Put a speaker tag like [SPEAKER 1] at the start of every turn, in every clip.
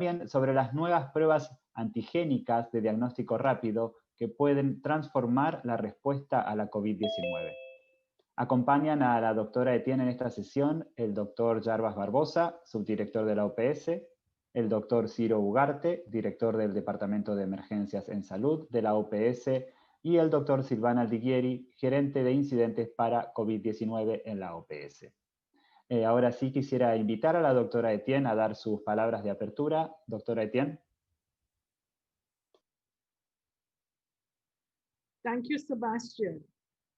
[SPEAKER 1] También sobre las nuevas pruebas antigénicas de diagnóstico rápido que pueden transformar la respuesta a la COVID-19. Acompañan a la doctora Etienne en esta sesión el doctor Jarbas Barbosa, subdirector de la OPS, el doctor Ciro Ugarte, director del Departamento de Emergencias en Salud de la OPS, y el doctor Silvana Aldiguieri, gerente de incidentes para COVID-19 en la OPS. Ahora sí quisiera invitar a la doctora Etienne a dar sus palabras de apertura. Doctora Etienne.
[SPEAKER 2] Thank you, Sebastian.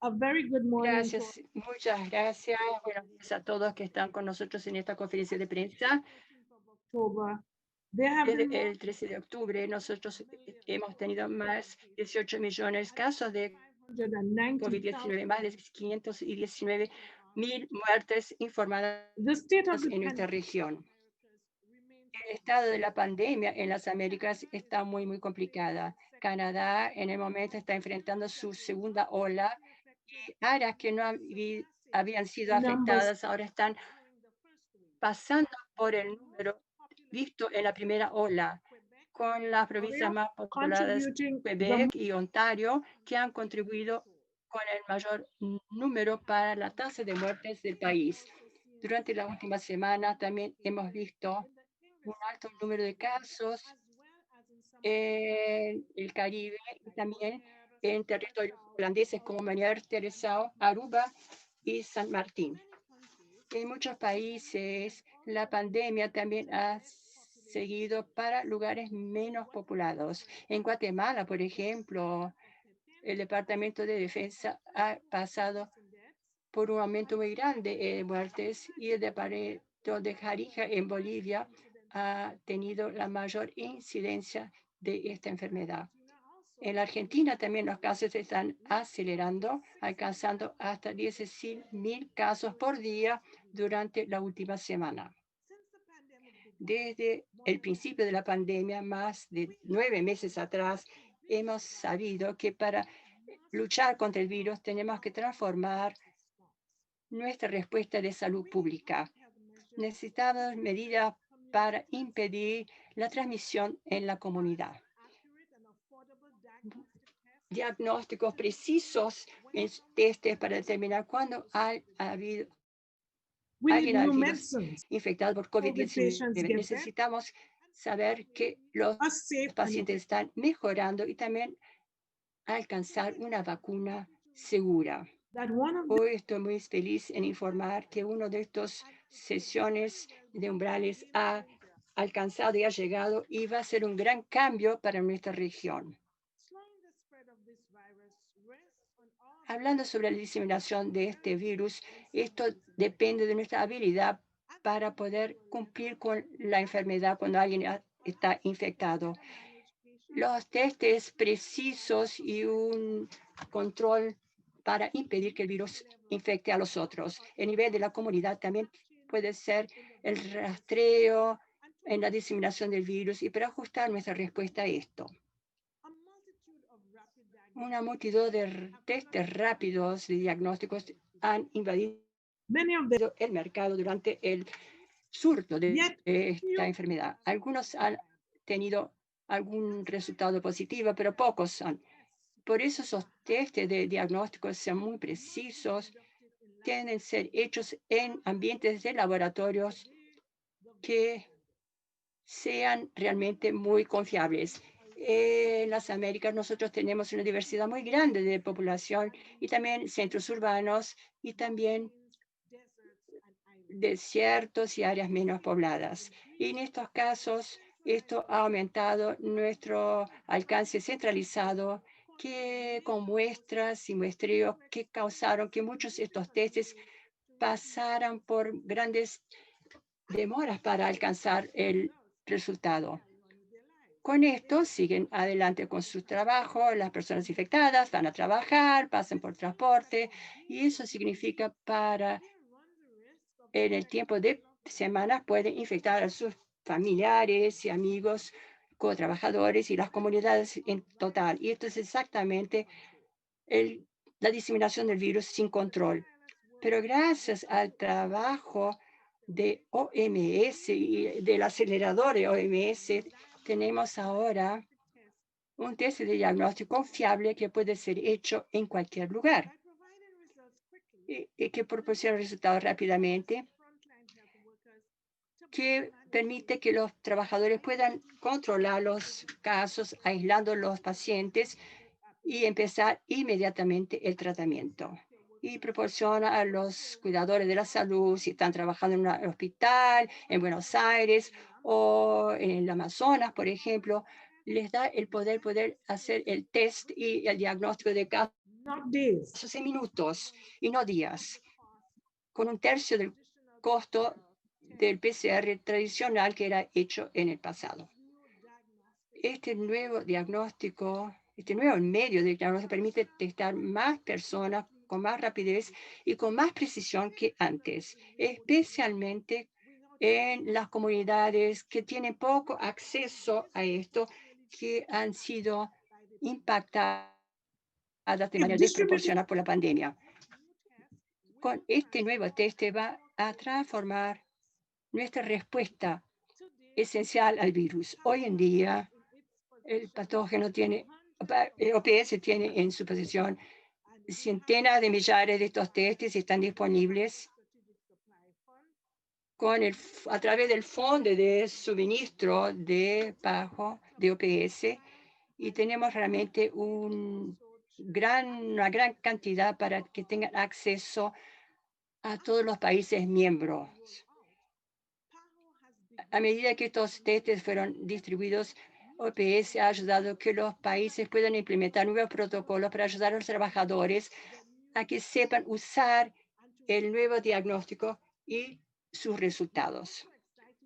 [SPEAKER 2] A very good morning.
[SPEAKER 3] Gracias, muchas gracias. Buenos días a todos que están con nosotros en esta conferencia de prensa. Desde el 13 de octubre nosotros hemos tenido más de 18 millones de casos de COVID-19, más de 519.000 muertes informadas en nuestra región. El estado de la pandemia en las Américas está muy complicada. Canadá en el momento está enfrentando su segunda ola y áreas que no habían sido afectadas ahora están pasando por el número visto en la primera ola, con las provincias más populares, Quebec y Ontario, que han contribuido con el mayor número para la tasa de muertes del país. Durante la última semana también hemos visto un alto número de casos en el Caribe y también en territorios holandeses como Manuel Teresa, Aruba y San Martín. En muchos países la pandemia también ha seguido para lugares menos poblados. En Guatemala, por ejemplo, el Departamento de Defensa ha pasado por un aumento muy grande de muertes y el departamento de Jarija en Bolivia ha tenido la mayor incidencia de esta enfermedad. En la Argentina también los casos se están acelerando, alcanzando hasta 16.000 casos por día durante la última semana. Desde el principio de la pandemia, más de 9 meses atrás, hemos sabido que para luchar contra el virus tenemos que transformar nuestra respuesta de salud pública. Necesitamos medidas para impedir la transmisión en la comunidad. Diagnósticos precisos en testes para determinar cuándo alguien ha sido infectado por COVID-19. Necesitamos saber que los pacientes están mejorando y también alcanzar una vacuna segura. Hoy estoy muy feliz en informar que una de estas sesiones de umbrales ha alcanzado y ha llegado y va a ser un gran cambio para nuestra región. Hablando sobre la diseminación de este virus, esto depende de nuestra habilidad para poder cumplir con la enfermedad cuando alguien está infectado. Los testes precisos y un control para impedir que el virus infecte a los otros. El nivel de la comunidad también puede ser el rastreo en la diseminación del virus y para ajustar nuestra respuesta a esto. Una multitud de testes rápidos de diagnósticos han invadido el mercado durante el surto de esta enfermedad. Algunos han tenido algún resultado positivo, pero pocos han. Por eso esos testes de diagnósticos son muy precisos, tienen que ser hechos en ambientes de laboratorios que sean realmente muy confiables. En las Américas nosotros tenemos una diversidad muy grande de población y también centros urbanos y también desiertos y áreas menos pobladas. Y en estos casos, esto ha aumentado nuestro alcance centralizado que con muestras y muestreos que causaron que muchos de estos testes pasaran por grandes demoras para alcanzar el resultado. Con esto siguen adelante con su trabajo, las personas infectadas van a trabajar, pasan por transporte y eso significa para en el tiempo de semanas pueden infectar a sus familiares y amigos, co-trabajadores y las comunidades en total. Y esto es exactamente la diseminación del virus sin control. Pero gracias al trabajo de OMS y del acelerador de OMS, tenemos ahora un test de diagnóstico confiable que puede ser hecho en cualquier lugar y que proporciona resultados rápidamente, que permite que los trabajadores puedan controlar los casos, aislando los pacientes y empezar inmediatamente el tratamiento. Y proporciona a los cuidadores de la salud, si están trabajando en un hospital, en Buenos Aires o en el Amazonas, por ejemplo, les da el poder hacer el test y el diagnóstico de casos
[SPEAKER 2] not days.
[SPEAKER 3] en minutos y no días, con un tercio del costo del PCR tradicional que era hecho en el pasado. Este nuevo diagnóstico, este nuevo medio de diagnóstico permite testar más personas con más rapidez y con más precisión que antes, especialmente en las comunidades que tienen poco acceso a esto, que han sido impactadas de manera desproporcionada por la pandemia. Con este nuevo test va a transformar nuestra respuesta esencial al virus. Hoy en día, el patógeno tiene, OPS tiene en su posesión centenas de millares de estos testes y están disponibles a través del fondo de suministro de pago de OPS, y tenemos realmente una gran cantidad para que tengan acceso a todos los países miembros. A medida que estos testes fueron distribuidos, OPS ha ayudado a que los países puedan implementar nuevos protocolos para ayudar a los trabajadores a que sepan usar el nuevo diagnóstico y sus resultados.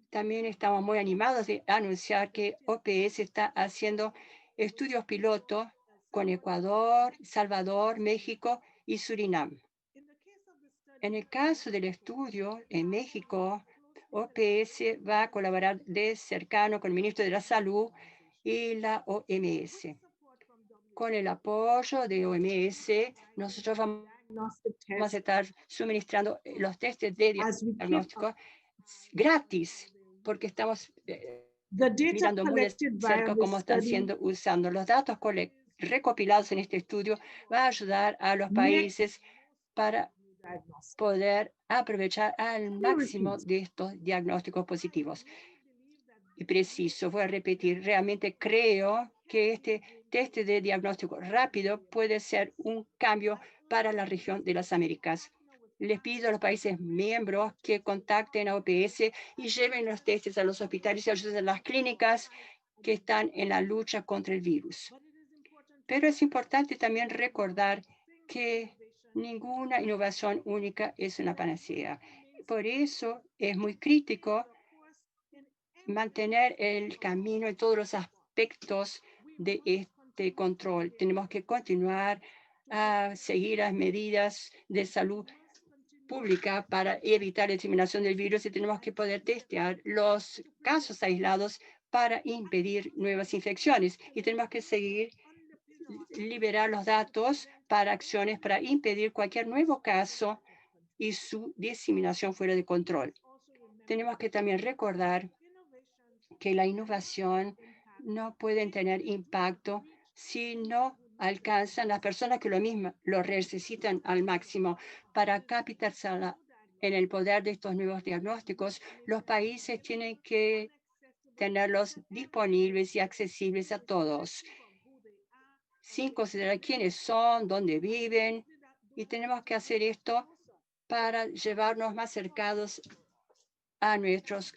[SPEAKER 3] También estamos muy animados de anunciar que OPS está haciendo estudios piloto con Ecuador, Salvador, México y Surinam. En el caso del estudio en México, OPS va a colaborar de cercano con el ministro de la Salud y la OMS. Con el apoyo de OMS, nosotros vamos a estar suministrando los testes de diagnóstico gratis, porque estamos mirando muy de cerca cómo están siendo usando los datos recopilados en este estudio. Va a ayudar a los países para poder aprovechar al máximo de estos diagnósticos positivos y precisos. Voy a repetir, realmente creo que este test de diagnóstico rápido puede ser un cambio para la región de las Américas. Les pido a los países miembros que contacten a OPS y lleven los testes a los hospitales y ayuden a las clínicas que están en la lucha contra el virus. Pero es importante también recordar que ninguna innovación única es una panacea. Por eso es muy crítico mantener el camino en todos los aspectos de este control. Tenemos que continuar a seguir las medidas de salud pública para evitar la diseminación del virus, y tenemos que poder testear los casos aislados para impedir nuevas infecciones. Y tenemos que seguir liberar los datos para acciones para impedir cualquier nuevo caso y su diseminación fuera de control. Tenemos que también recordar que la innovación no puede tener impacto si no alcanzan las personas que lo necesitan al máximo. Para capitalizar en el poder de estos nuevos diagnósticos, los países tienen que tenerlos disponibles y accesibles a todos, sin considerar quiénes son, dónde viven, y tenemos que hacer esto para llevarnos más cercanos a nuestros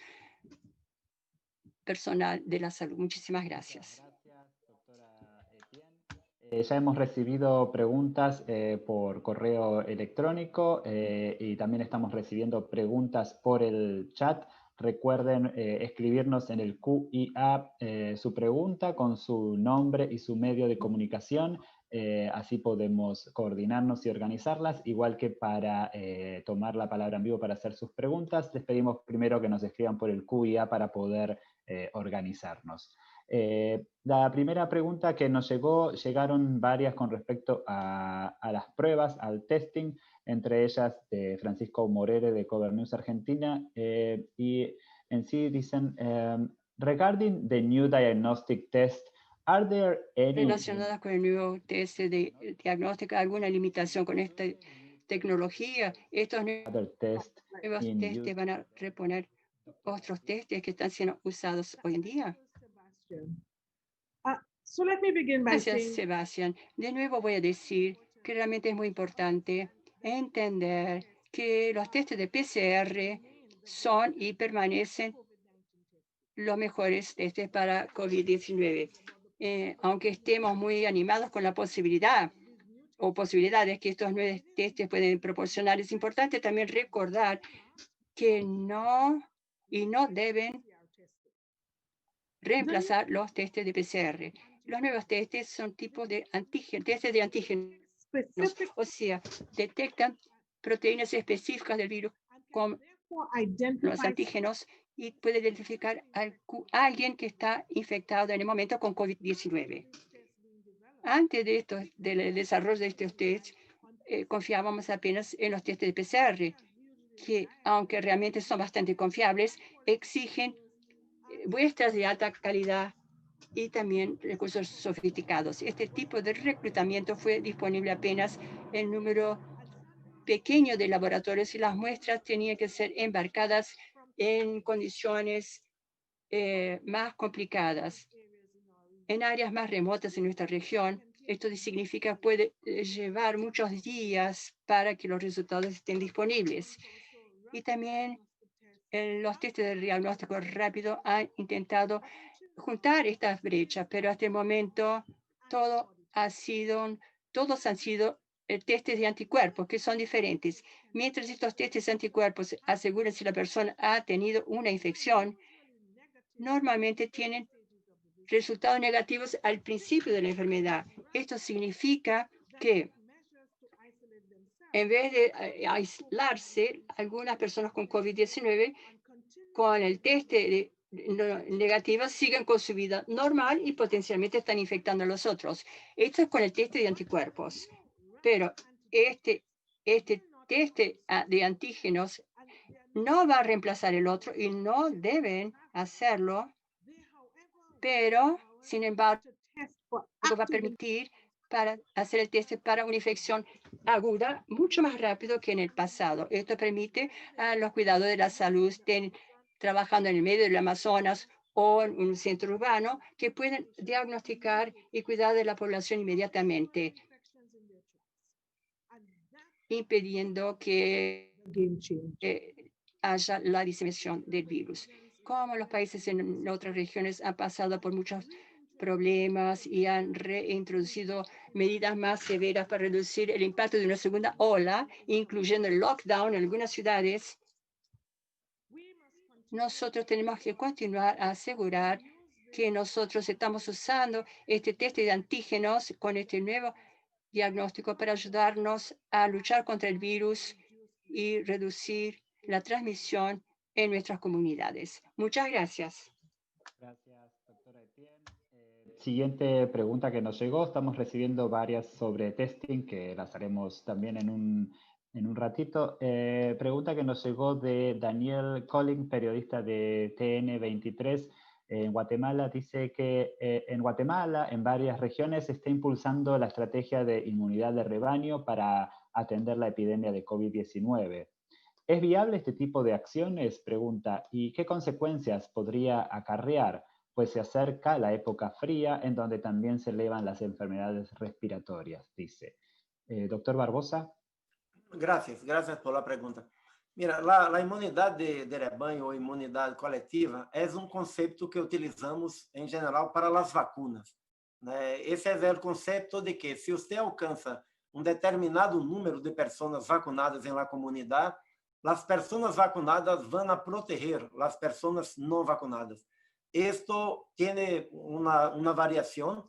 [SPEAKER 3] personal de la salud. Muchísimas gracias.
[SPEAKER 1] Gracias, doctora Etienne. Ya hemos recibido preguntas por correo electrónico y también estamos recibiendo preguntas por el chat. Recuerden escribirnos en el QIA su pregunta con su nombre y su medio de comunicación. Así podemos coordinarnos y organizarlas. Igual que para tomar la palabra en vivo para hacer sus preguntas, les pedimos primero que nos escriban por el QIA para poder organizarnos. La primera pregunta que nos llegaron varias con respecto a las pruebas, al testing, entre ellas de Francisco Morere de Cover News Argentina, y en sí dicen, regarding the new diagnostic test, are there any...
[SPEAKER 3] Relacionadas con el nuevo test de diagnóstico, ¿alguna limitación con esta tecnología? Estos nuevos
[SPEAKER 1] test
[SPEAKER 3] testes van a reponer otros testes que están siendo usados hoy en día.
[SPEAKER 2] So let me begin by
[SPEAKER 3] Gracias,
[SPEAKER 2] saying,
[SPEAKER 3] Sebastián. De nuevo voy a decir que realmente es muy importante entender que los testes de PCR son y permanecen los mejores testes para COVID-19. Aunque estemos muy animados con la posibilidad o posibilidades que estos nuevos testes pueden proporcionar, es importante también recordar que no deben reemplazar los testes de PCR. Los nuevos testes son tipos de testes de antígenos, o sea, detectan proteínas específicas del virus con los antígenos y puede identificar a alguien que está infectado en el momento con COVID-19. Antes de esto, del desarrollo de estos tests, confiábamos apenas en los testes de PCR, que aunque realmente son bastante confiables, exigen muestras de alta calidad y también recursos sofisticados. Este tipo de reclutamiento fue disponible apenas en número pequeño de laboratorios y las muestras tenían que ser embarcadas en condiciones más complicadas. En áreas más remotas en nuestra región, esto significa que puede llevar muchos días para que los resultados estén disponibles. Y también los testes de diagnóstico rápido han intentado juntar estas brechas, pero hasta el momento todos han sido testes de anticuerpos, que son diferentes. Mientras estos testes de anticuerpos aseguran si la persona ha tenido una infección, normalmente tienen resultados negativos al principio de la enfermedad. Esto significa que en vez de aislarse, algunas personas con COVID-19 con el test negativo siguen con su vida normal y potencialmente están infectando a los otros. Esto es con el test de anticuerpos. Pero este test de antígenos no va a reemplazar el otro y no deben hacerlo, pero sin embargo va a permitir para hacer el test para una infección aguda mucho más rápido que en el pasado. Esto permite a los cuidados de la salud estén trabajando en el medio del Amazonas o en un centro urbano que pueden diagnosticar y cuidar de la población inmediatamente, impidiendo que haya la diseminación del virus. Como los países en otras regiones han pasado por muchos problemas y han reintroducido medidas más severas para reducir el impacto de una segunda ola, incluyendo el lockdown en algunas ciudades, nosotros tenemos que continuar a asegurar que nosotros estamos usando este test de antígenos con este nuevo diagnóstico para ayudarnos a luchar contra el virus y reducir la transmisión en nuestras comunidades. Muchas gracias.
[SPEAKER 1] Gracias, doctora Etienne. Siguiente pregunta que nos llegó. Estamos recibiendo varias sobre testing, que las haremos también en un ratito. Pregunta que nos llegó de Daniel Collin, periodista de TN23 en Guatemala. Dice que en Guatemala, en varias regiones, se está impulsando la estrategia de inmunidad de rebaño para atender la epidemia de COVID-19. ¿Es viable este tipo de acciones? Pregunta. ¿Y qué consecuencias podría acarrear? Pues se acerca la época fría en donde también se elevan las enfermedades respiratorias, dice. Doctor Barbosa.
[SPEAKER 4] Gracias por la pregunta. Mira, la imunidade de rebanho ou imunidade coletiva é conceito que utilizamos em geral para as vacunas. Esse é o conceito de que se você alcança determinado número de pessoas vacunadas em la comunidade, as pessoas vacunadas vão a proteger as pessoas não vacunadas. Esto tiene una variación,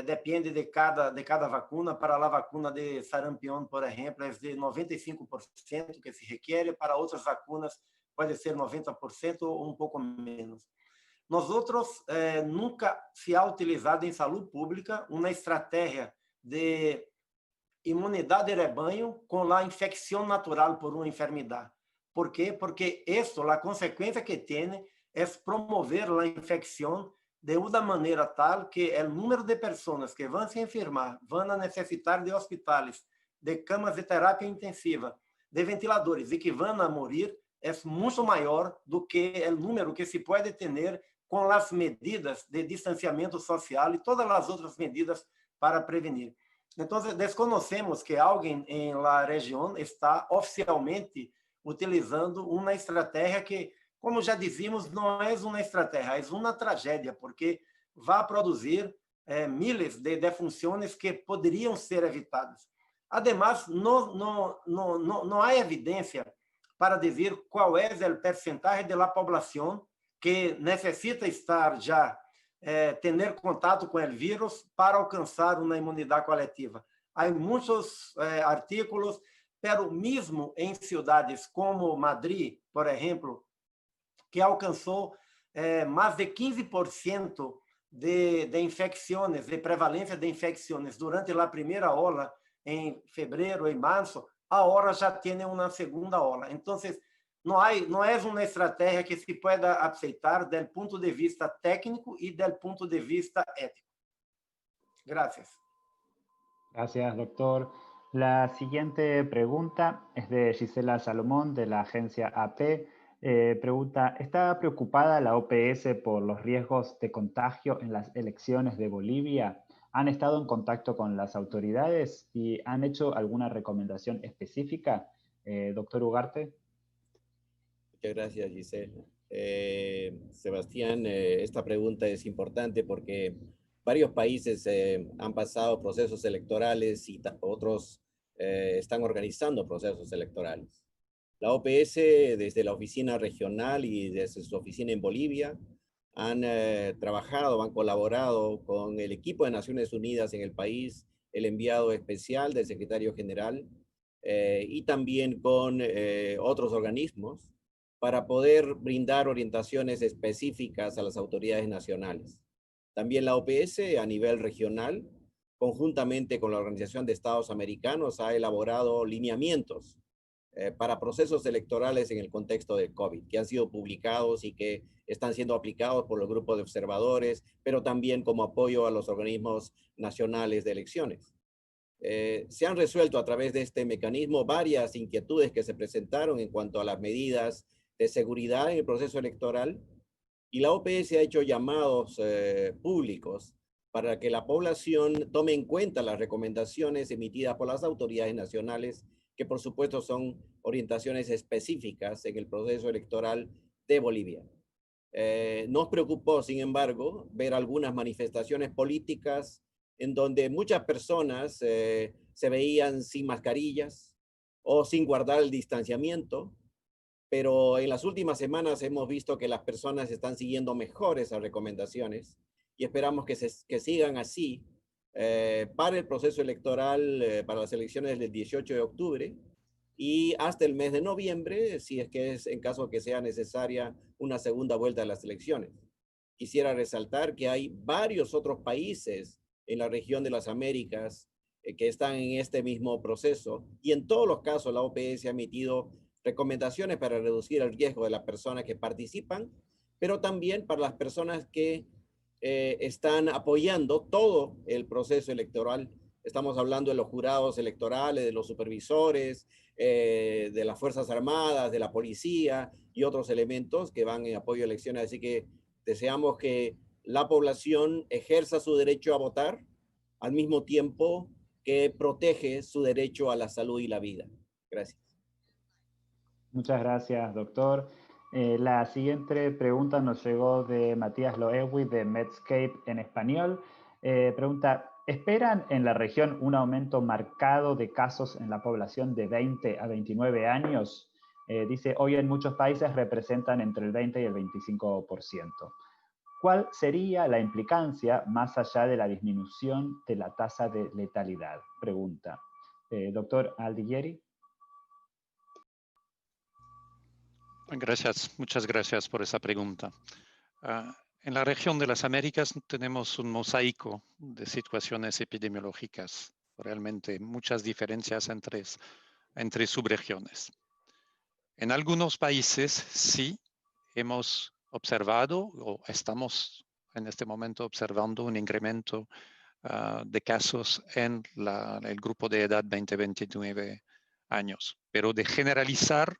[SPEAKER 4] depende de cada vacuna. Para la vacuna de sarampión, por ejemplo, es de 95% que se requiere. Para otras vacunas puede ser 90% o un poco menos. Nosotros nunca se ha utilizado em saúde pública uma estratégia de imunidade de rebanho com a infecção natural por uma enfermidade. ¿Por quê? Porque isso, a consequência que tem é promover a infecção de uma maneira tal que o número de pessoas que vão se enfermar, vão necessitar de hospitais, de camas de terapia intensiva, de ventiladores e que vão a morrer é muito maior do que o número que se pode ter com as medidas de distanciamento social e todas as outras medidas para prevenir. Então, desconhecemos que alguém em la região está oficialmente utilizando uma estratégia que, como já dizíamos, não é uma estratégia, é uma tragédia, porque vai produzir miles de defunções que poderiam ser evitadas. Además, não há evidência para dizer qual é o percentagem da população que necessita estar já ter contato com o vírus para alcançar uma imunidade coletiva. Há muitos artículos, pero mesmo em cidades como Madrid, por exemplo, que alcançou mais de 15% de infecções, de prevalência de infecções durante a primeira ola, em fevereiro, em março, agora já tem uma segunda ola. Então, não é uma estratégia que se pueda aceitar do ponto de vista técnico e do ponto de vista ético. Gracias.
[SPEAKER 1] Gracias, doctor. La siguiente pregunta es de Gisela Salomón, de la agencia AP. Pregunta, ¿está preocupada la OPS por los riesgos de contagio en las elecciones de Bolivia? ¿Han estado en contacto con las autoridades y han hecho alguna recomendación específica? Doctor Ugarte.
[SPEAKER 5] Muchas gracias, Gisela. Sebastián, esta pregunta es importante porque varios países han pasado procesos electorales y otros están organizando procesos electorales. La OPS, desde la oficina regional y desde su oficina en Bolivia, han trabajado, han colaborado con el equipo de Naciones Unidas en el país, el enviado especial del secretario general y también con otros organismos para poder brindar orientaciones específicas a las autoridades nacionales. También la OPS a nivel regional, conjuntamente con la Organización de Estados Americanos, ha elaborado lineamientos para procesos electorales en el contexto del COVID, que han sido publicados y que están siendo aplicados por los grupos de observadores, pero también como apoyo a los organismos nacionales de elecciones. Se han resuelto a través de este mecanismo varias inquietudes que se presentaron en cuanto a las medidas de seguridad en el proceso electoral, y la OPS ha hecho llamados públicos para que la población tome en cuenta las recomendaciones emitidas por las autoridades nacionales, que por supuesto son orientaciones específicas en el proceso electoral de Bolivia. Nos preocupó, sin embargo, ver algunas manifestaciones políticas en donde muchas personas se veían sin mascarillas o sin guardar el distanciamiento, pero en las últimas semanas hemos visto que las personas están siguiendo mejor esas recomendaciones y esperamos que sigan así para el proceso electoral, para las elecciones del 18 de octubre y hasta el mes de noviembre, si es que es en caso que sea necesaria una segunda vuelta de las elecciones. Quisiera resaltar que hay varios otros países en la región de las Américas que están en este mismo proceso y en todos los casos la OPS ha emitido recomendaciones para reducir el riesgo de las personas que participan, pero también para las personas que están apoyando todo el proceso electoral. Estamos hablando de los jurados electorales, de los supervisores, de las Fuerzas Armadas, de la policía y otros elementos que van en apoyo a elecciones. Así que deseamos que la población ejerza su derecho a votar al mismo tiempo que protege su derecho a la salud y la vida. Gracias.
[SPEAKER 1] Muchas gracias, doctor. La siguiente pregunta nos llegó de Matías Loewi de Medscape en español. Pregunta, ¿esperan en la región un aumento marcado de casos en la población de 20 a 29 años? Dice, hoy en muchos países representan entre el 20 y el 25%. ¿Cuál sería la implicancia más allá de la disminución de la tasa de letalidad? Pregunta. Doctor Aldiguieri.
[SPEAKER 6] Gracias, muchas gracias por esa pregunta. En la región de las Américas tenemos un mosaico de situaciones epidemiológicas, realmente muchas diferencias entre subregiones. En algunos países sí hemos observado o estamos en este momento observando un incremento de casos en el grupo de edad 20-29 años, pero de generalizar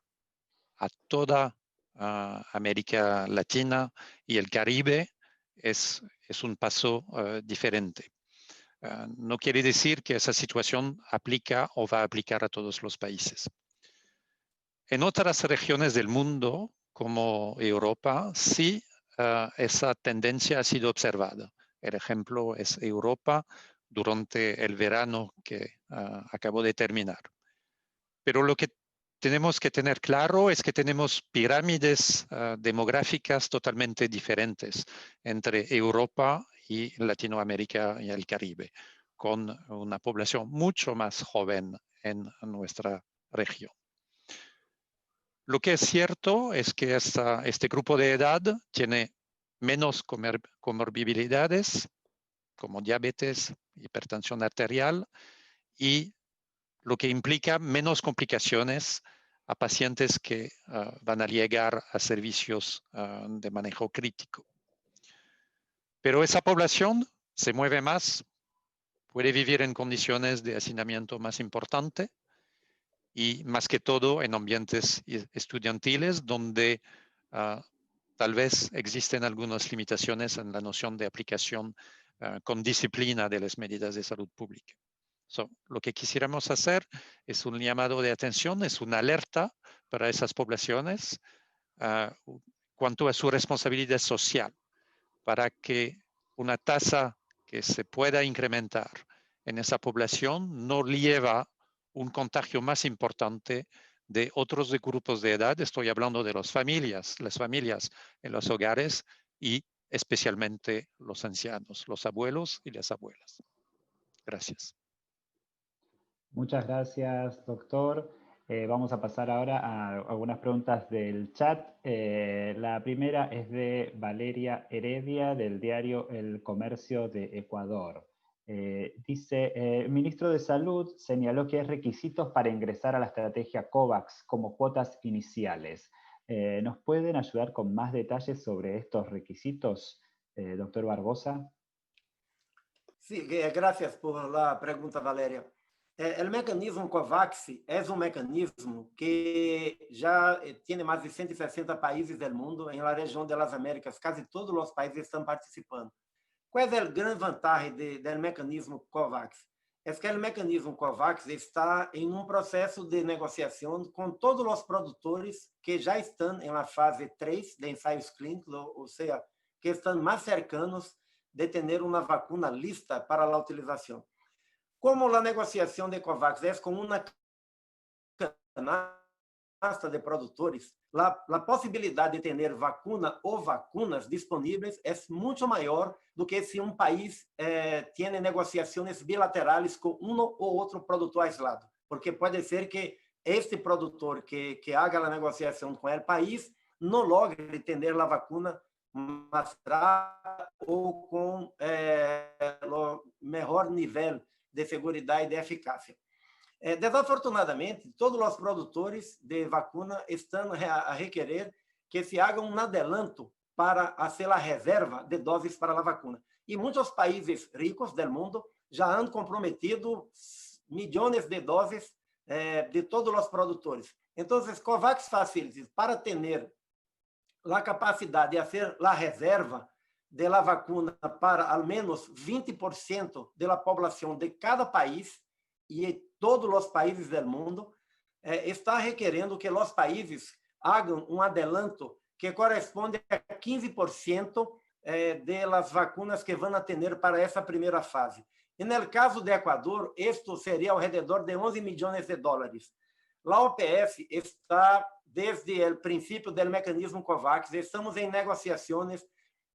[SPEAKER 6] a toda América Latina y el Caribe es un paso diferente. No quiere decir que esa situación aplica o va a aplicar a todos los países. En otras regiones del mundo, como Europa, sí esa tendencia ha sido observada. El ejemplo es Europa durante el verano que acabó de terminar. Pero lo que tenemos que tener claro es que tenemos pirámides demográficas totalmente diferentes entre Europa y Latinoamérica y el Caribe, con una población mucho más joven en nuestra región. Lo que es cierto es que este grupo de edad tiene menos comorbilidades, como diabetes, hipertensión arterial, y lo que implica menos complicaciones a pacientes que van a llegar a servicios de manejo crítico. Pero esa población se mueve más, puede vivir en condiciones de hacinamiento más importante y más que todo en ambientes estudiantiles donde tal vez existen algunas limitaciones en la noción de aplicación con disciplina de las medidas de salud pública. Lo que quisiéramos hacer es un llamado de atención, es una alerta para esas poblaciones cuanto a su responsabilidad social, para que una tasa que se pueda incrementar en esa población no lleva un contagio más importante de otros grupos de edad. Estoy hablando de las familias en los hogares y especialmente los ancianos, los abuelos y las abuelas. Gracias.
[SPEAKER 1] Muchas gracias, doctor. Vamos a pasar ahora a algunas preguntas del chat. La primera es de Valeria Heredia, del diario El Comercio de Ecuador. Dice, el ministro de Salud señaló que hay requisitos para ingresar a la estrategia COVAX como cuotas iniciales. ¿Nos pueden ayudar con más detalles sobre estos requisitos, doctor Barbosa?
[SPEAKER 4] Sí, gracias por la pregunta, Valeria. O mecanismo COVAX é um mecanismo que já tem mais de 160 países do mundo, em la região das Américas, quase todos os países estão participando. Qual é a grande vantagem do mecanismo COVAX? É que o mecanismo COVAX está em um processo de negociação com todos os produtores que já estão em la fase 3 de ensaios clínicos, ou seja, que estão mais cercanos de ter uma vacuna lista para a utilização. Como a negociação de COVAX é com uma canasta de produtores, a possibilidade de ter vacuna ou vacunas disponíveis é muito maior do que se um país tem negociações bilaterais com um ou outro produtor aislado, porque pode ser que este produtor que haga a negociação com o país não logre ter a vacuna mais rápida ou com o melhor nível de segurança e de eficácia. Desafortunadamente, todos os produtores de vacuna estão a requerer que se haga um adelanto para fazer a reserva de doses para a vacuna. E muitos países ricos do mundo já han comprometido milhões de doses de todos os produtores. Então, COVAX Facilities, para ter a capacidade de fazer a reserva de la vacuna para al menos 20% da população de cada país e todos os países do mundo, está requerendo que os países hagam um adelanto que corresponde a 15% das vacunas que vão ter para essa primeira fase. E no caso do Equador, isto seria ao redor de 11 milhões de dólares. A OPS está, desde o princípio do mecanismo COVAX, estamos em negociações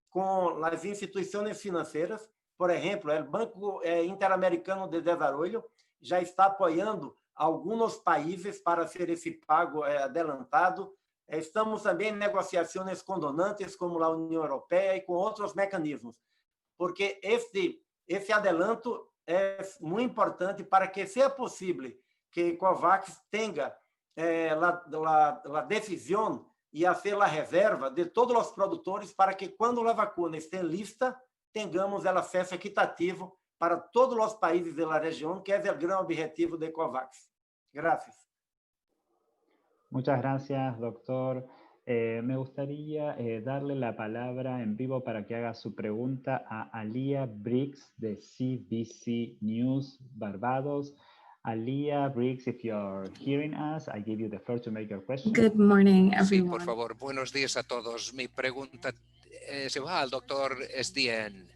[SPEAKER 4] com as instituições financeiras. Por exemplo, o Banco Interamericano de Desarrollo já está apoiando alguns países para ser esse pago adelantado. Estamos também em negociações com donantes, como a União Europeia e com outros mecanismos, porque esse adelanto é muito importante para que seja possível que COVAX tenha a decisão e a ser a reserva de todos os produtores para que, quando a vacuna esteja lista, tenhamos el acesso equitativo para todos os países da região, que é o grande objetivo de COVAX. Gracias.
[SPEAKER 1] Muchas gracias, doctor. Me gustaría darle la palabra en vivo para que haga su pregunta a Alia Briggs de CBC News Barbados. Alia Briggs, if you're hearing us, I give you the floor to make your question.
[SPEAKER 7] Good morning,
[SPEAKER 8] Sí,
[SPEAKER 7] everyone.
[SPEAKER 8] por favor, buenos días a todos. Mi pregunta se va al doctor Estienne.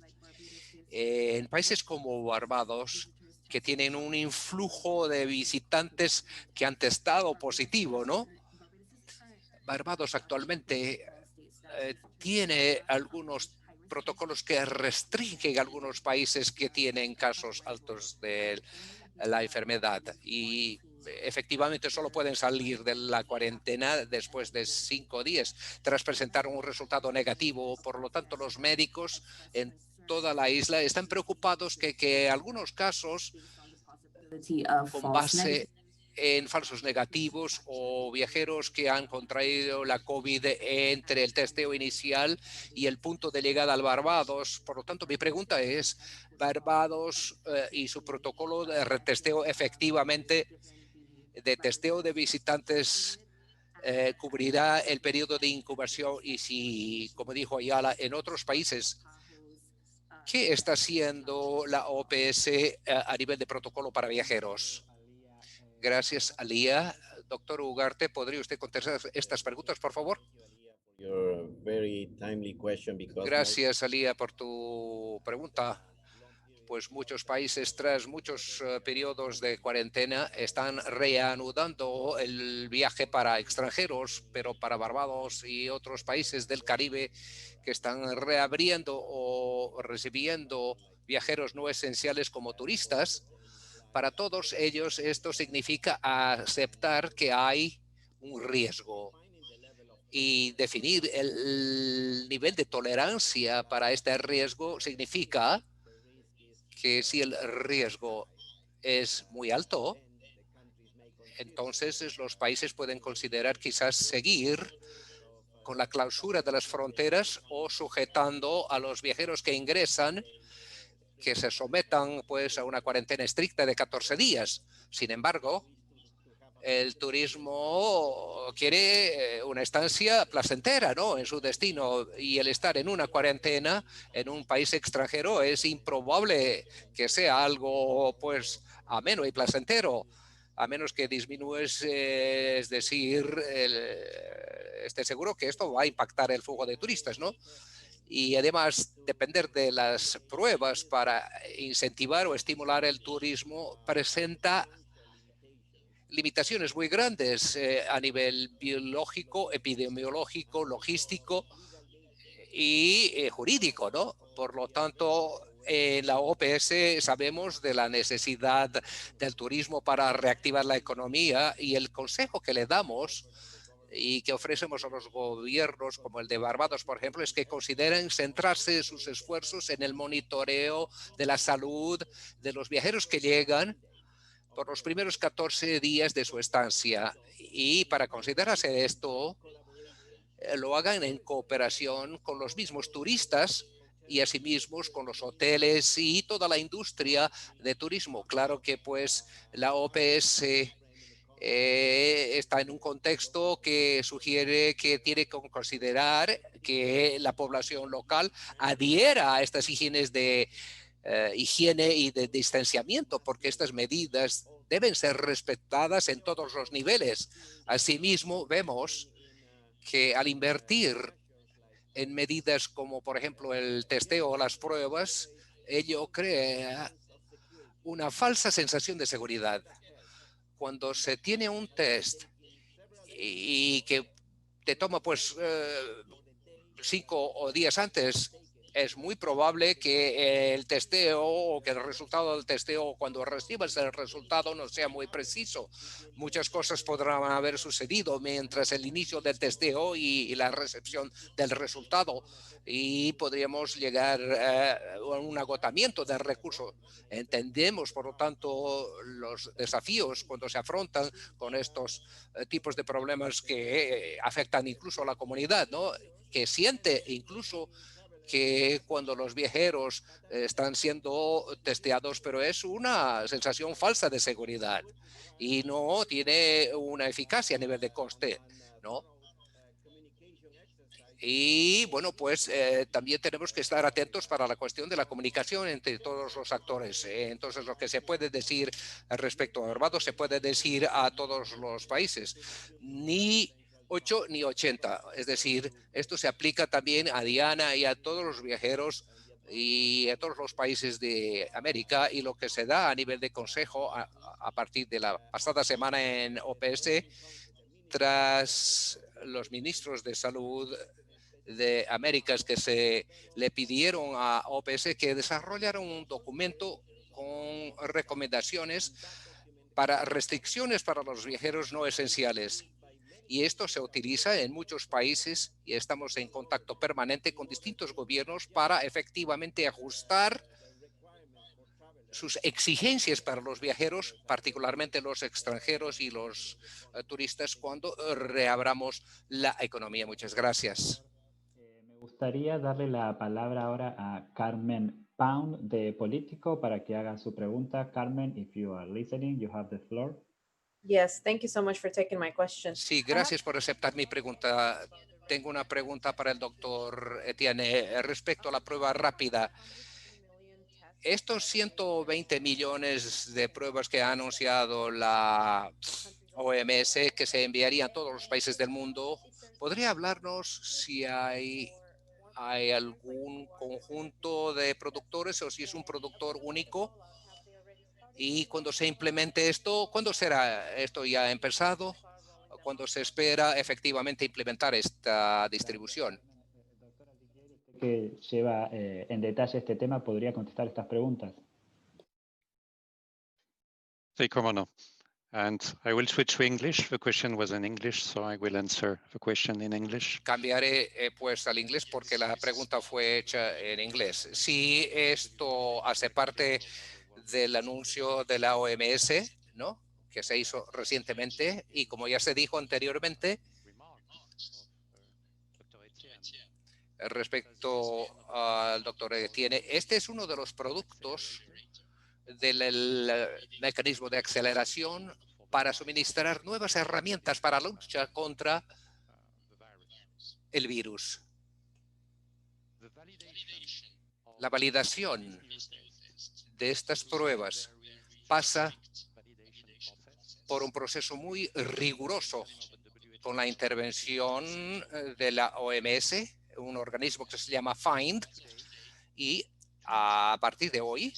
[SPEAKER 8] En países como Barbados, que tienen un influjo de visitantes que han testado positivo, ¿no? Barbados actualmente tiene algunos protocolos que restringen a algunos países que tienen casos altos de la enfermedad y efectivamente solo pueden salir de la cuarentena después de 5 días tras presentar un resultado negativo. Por lo tanto, los médicos en toda la isla están preocupados que algunos casos con base en falsos negativos o viajeros que han contraído la COVID entre el testeo inicial y el punto de llegada al Barbados. Por lo tanto, mi pregunta es, ¿Barbados y su protocolo de retesteo efectivamente de testeo de visitantes cubrirá el periodo de incubación? Y si, como dijo Ayala, en otros países, ¿qué está haciendo la OPS a nivel de protocolo para viajeros? Gracias, Alia. Doctor Ugarte, ¿podría usted contestar estas preguntas, por favor? Gracias, Alia, por tu pregunta. Pues muchos países, tras muchos periodos de cuarentena, están reanudando el viaje para extranjeros, pero para Barbados y otros países del Caribe que están reabriendo o recibiendo viajeros no esenciales como turistas. Para todos ellos esto significa aceptar que hay un riesgo y definir el nivel de tolerancia para este riesgo significa que si el riesgo es muy alto, entonces los países pueden considerar quizás seguir con la clausura de las fronteras o sujetando a los viajeros que ingresan que se sometan pues a una cuarentena estricta de 14 días. Sin embargo, el turismo quiere una estancia placentera, ¿no?, en su destino, y el estar en una cuarentena en un país extranjero es improbable que sea algo pues ameno y placentero, a menos que disminuyes, es decir, esté seguro que esto va a impactar el flujo de turistas, ¿no? Y además, depender de las pruebas para incentivar o estimular el turismo presenta limitaciones muy grandes a nivel biológico, epidemiológico, logístico y jurídico, ¿no? Por lo tanto, en la OPS sabemos de la necesidad del turismo para reactivar la economía, y el consejo que le damos y que ofrecemos a los gobiernos como el de Barbados, por ejemplo, es que consideren centrarse sus esfuerzos en el monitoreo de la salud de los viajeros que llegan por los primeros 14 días de su estancia. Y para considerarse esto, lo hagan en cooperación con los mismos turistas y asimismo con los hoteles y toda la industria de turismo. Claro que pues la OPS está en un contexto que sugiere que tiene que considerar que la población local adhiera a estas higienes de higiene y de distanciamiento, porque estas medidas deben ser respetadas en todos los niveles. Asimismo, vemos que al invertir en medidas como, por ejemplo, el testeo o las pruebas, ello crea una falsa sensación de seguridad. Cuando se tiene un test y que te toma pues 5 días antes es muy probable que el testeo o que el resultado del testeo, cuando recibas el resultado, no sea muy preciso. Muchas cosas podrán haber sucedido mientras el inicio del testeo y la recepción del resultado, y podríamos llegar a un agotamiento del recurso. Entendemos, por lo tanto, los desafíos cuando se afrontan con estos tipos de problemas que afectan incluso a la comunidad, ¿no? Que siente incluso que cuando los viajeros están siendo testeados, pero es una sensación falsa de seguridad y no tiene una eficacia a nivel de coste, ¿no? Y bueno, pues también tenemos que estar atentos para la cuestión de la comunicación entre todos los actores. Entonces, lo que se puede decir respecto a Barbados se puede decir a todos los países. Ni 8 ni 80. Es decir, esto se aplica también a Diana y a todos los viajeros y a todos los países de América, y lo que se da a nivel de consejo a partir de la pasada semana en OPS, tras los ministros de salud de Américas que se le pidieron a OPS que desarrollaran un documento con recomendaciones para restricciones para los viajeros no esenciales. Y esto se utiliza en muchos países y estamos en contacto permanente con distintos gobiernos para efectivamente ajustar sus exigencias para los viajeros, particularmente los extranjeros y los turistas, cuando reabramos la economía. Muchas gracias.
[SPEAKER 1] Me gustaría darle la palabra ahora a Carmen Pound de Político para que haga su pregunta. Carmen, if you are listening, you have the floor.
[SPEAKER 7] Yes, thank you so much for taking my question.
[SPEAKER 8] Sí, gracias por aceptar mi pregunta. Tengo una pregunta para el doctor Etienne respecto a la prueba rápida. Estos 120 millones de pruebas que ha anunciado la OMS que se enviarían a todos los países del mundo, ¿podría hablarnos si hay algún conjunto de productores o si es un productor único? Y cuando se implemente esto, ¿cuándo será? ¿Esto ya ha empezado? ¿Cuándo se espera efectivamente implementar esta distribución?
[SPEAKER 1] Que lleva en detalle este tema, ¿podría contestar estas preguntas?
[SPEAKER 6] Sí, cómo no. And I will switch to English. The question was in English, so I will answer the question in English.
[SPEAKER 8] Cambiaré pues al inglés porque la pregunta fue hecha en inglés. Si esto hace parte del anuncio de la OMS, ¿no?, que se hizo recientemente, y como ya se dijo anteriormente, respecto al doctor Etienne, este es uno de los productos del mecanismo de aceleración para suministrar nuevas herramientas para la lucha contra el virus. La validación de estas pruebas pasa por un proceso muy riguroso con la intervención de la OMS, un organismo que se llama FIND, y a partir de hoy,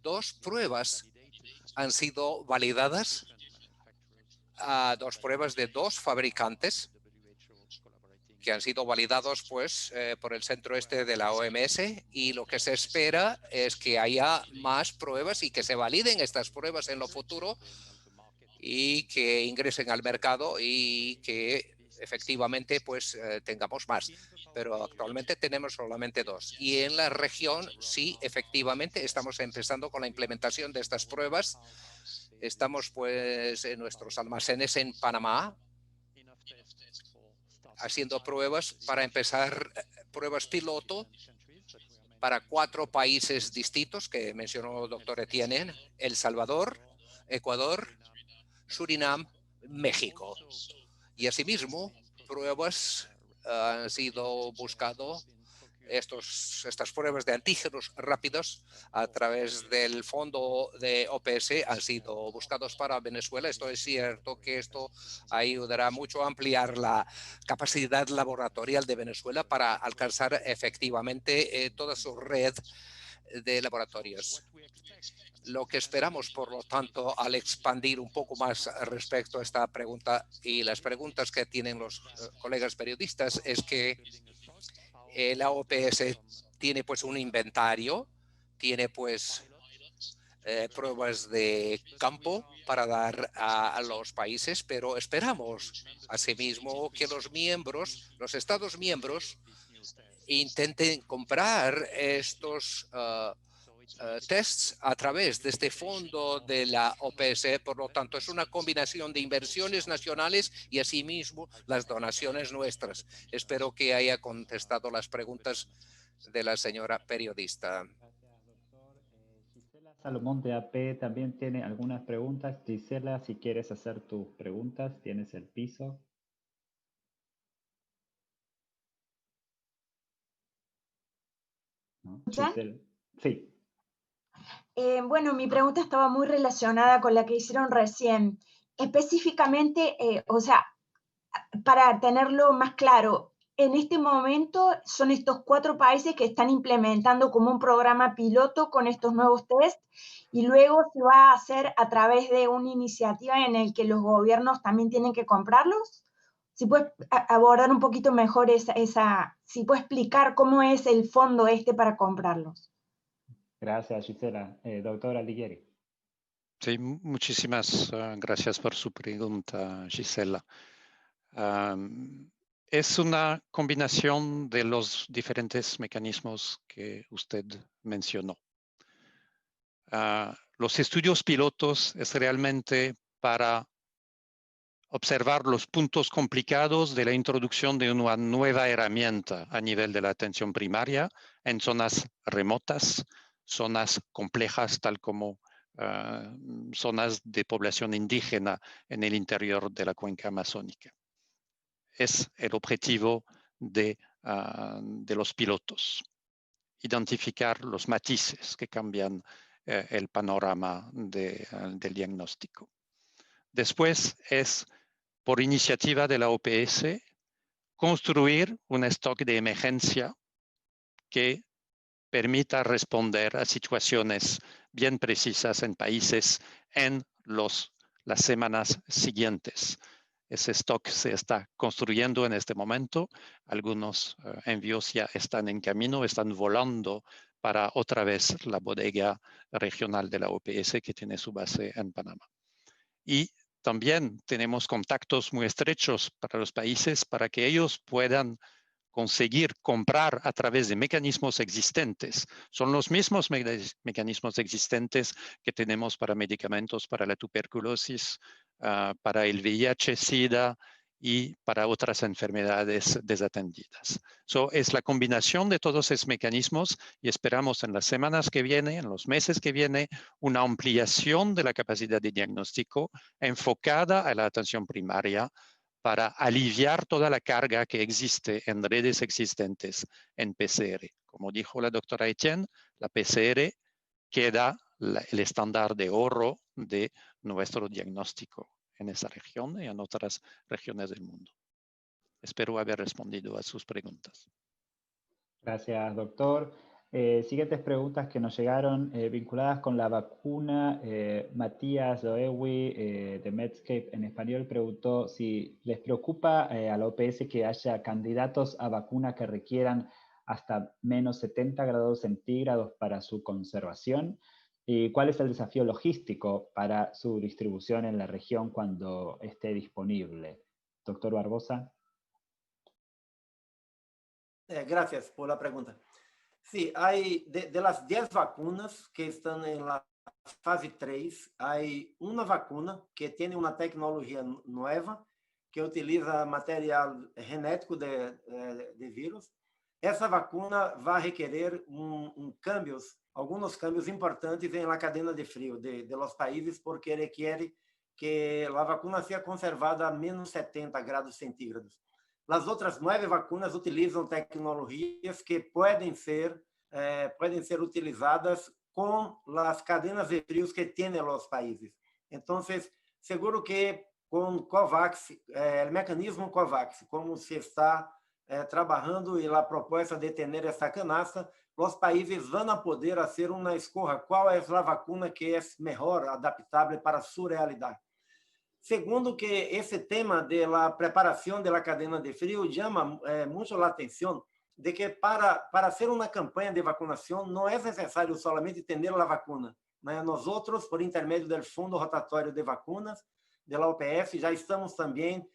[SPEAKER 8] 2 pruebas han sido validadas, 2 pruebas de 2 fabricantes que han sido validados pues por el centro de la OMS, y lo que se espera es que haya más pruebas y que se validen estas pruebas en lo futuro y que ingresen al mercado y que efectivamente pues tengamos más. Pero actualmente tenemos solamente 2. Y en la región sí, efectivamente, estamos empezando con la implementación de estas pruebas. Estamos pues en nuestros almacenes en Panamá haciendo pruebas para empezar pruebas piloto para 4 países distintos que mencionó el doctor Etienne: El Salvador, Ecuador, Surinam, México. Y asimismo, pruebas han sido buscado, estas pruebas de antígenos rápidos a través del fondo de OPS han sido buscados para Venezuela. Esto es cierto que esto ayudará mucho a ampliar la capacidad laboratorial de Venezuela para alcanzar efectivamente toda su red de laboratorios. Lo que esperamos, por lo tanto, al expandir un poco más respecto a esta pregunta y las preguntas que tienen los colegas periodistas, es que la OPS tiene pues un inventario, tiene pues pruebas de campo para dar a los países, pero esperamos asimismo que los Estados miembros, intenten comprar estos tests a través de este fondo de la OPS. Por lo tanto, es una combinación de inversiones nacionales y asimismo las donaciones nuestras. Espero que haya contestado las preguntas de la señora periodista.
[SPEAKER 1] Gisela Salomón de AP también tiene algunas preguntas. Gisela, si quieres hacer tus preguntas, tienes el piso. ¿No? Gisela. Sí.
[SPEAKER 9] Bueno, mi pregunta estaba muy relacionada con la que hicieron recién. Específicamente, o sea, para tenerlo más claro, en este momento son estos 4 países que están implementando como un programa piloto con estos nuevos test y luego se va a hacer a través de una iniciativa en el que los gobiernos también tienen que comprarlos. Si puedes abordar un poquito mejor si puedes explicar cómo es el fondo para comprarlos.
[SPEAKER 1] Gracias, Gisela. Doctora Alighieri.
[SPEAKER 6] Sí, muchísimas gracias por su pregunta, Gisela. Es una combinación de los diferentes mecanismos que usted mencionó. Los estudios pilotos es realmente para observar los puntos complicados de la introducción de una nueva herramienta a nivel de la atención primaria en zonas remotas, zonas complejas, tal como zonas de población indígena en el interior de la cuenca amazónica. Es el objetivo de los pilotos, identificar los matices que cambian el panorama del diagnóstico. Después es, por iniciativa de la OPS, construir un stock de emergencia que permita responder a situaciones bien precisas en países en las semanas siguientes. Ese stock se está construyendo en este momento. Algunos envíos ya están en camino, están volando para otra vez la bodega regional de la OPS que tiene su base en Panamá. Y también tenemos contactos muy estrechos para los países para que ellos puedan conseguir comprar a través de mecanismos existentes. Son los mismos mecanismos existentes que tenemos para medicamentos para la tuberculosis, para el VIH-Sida y para otras enfermedades desatendidas. Es la combinación de todos esos mecanismos y esperamos en las semanas que vienen, en los meses que vienen, una ampliación de la capacidad de diagnóstico enfocada a la atención primaria para aliviar toda la carga que existe en redes existentes en PCR. Como dijo la doctora Etienne, la PCR queda el estándar de oro de nuestro diagnóstico en esa región y en otras regiones del mundo. Espero haber respondido a sus preguntas.
[SPEAKER 1] Gracias, doctor. Siguientes preguntas que nos llegaron vinculadas con la vacuna. Matías Doewi de Medscape en español preguntó si les preocupa a la OPS que haya candidatos a vacuna que requieran hasta menos 70 grados centígrados para su conservación y cuál es el desafío logístico para su distribución en la región cuando esté disponible. Doctor Barbosa.
[SPEAKER 4] Gracias por la pregunta. Sí, hay de las 10 vacunas que están en la fase 3, hay una vacuna que tiene una tecnología nueva que utiliza material genético de virus. Essa vacuna vai requerer algunos cambios importantes en la cadena de frío de los países porque requiere que la vacuna sea conservada a menos 70 grados centígrados. Las otras 9 vacunas utilizam tecnologias que podem ser utilizadas com as cadenas de frios que têm os países. Então, seguro que com COVAX, o mecanismo COVAX, como se está trabalhando e a proposta de ter essa canasta, os países vão poder fazer uma escolha qual é a vacuna que é melhor adaptável para a sua realidade. Segundo, que esse tema da preparação da cadena de frio chama muito a atenção, de que para hacer uma campanha de vacinação não é necessário somente ter a vacuna. Nós outros, por intermédio do Fundo Rotatório de Vacunas, da OPF, já estamos também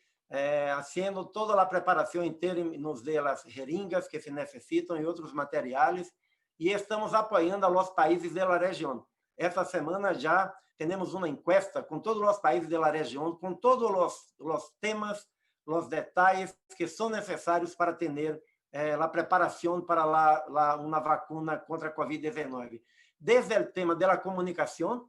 [SPEAKER 4] fazendo toda a preparação em termos das jeringas que se necessitam e outros materiais, e estamos apoiando a los países da região. Essa semana já temos uma encuesta com todos os países da região, com todos os temas, os detalhes que são necessários para ter a preparação para uma vacuna contra a Covid-19. Desde o tema da comunicação,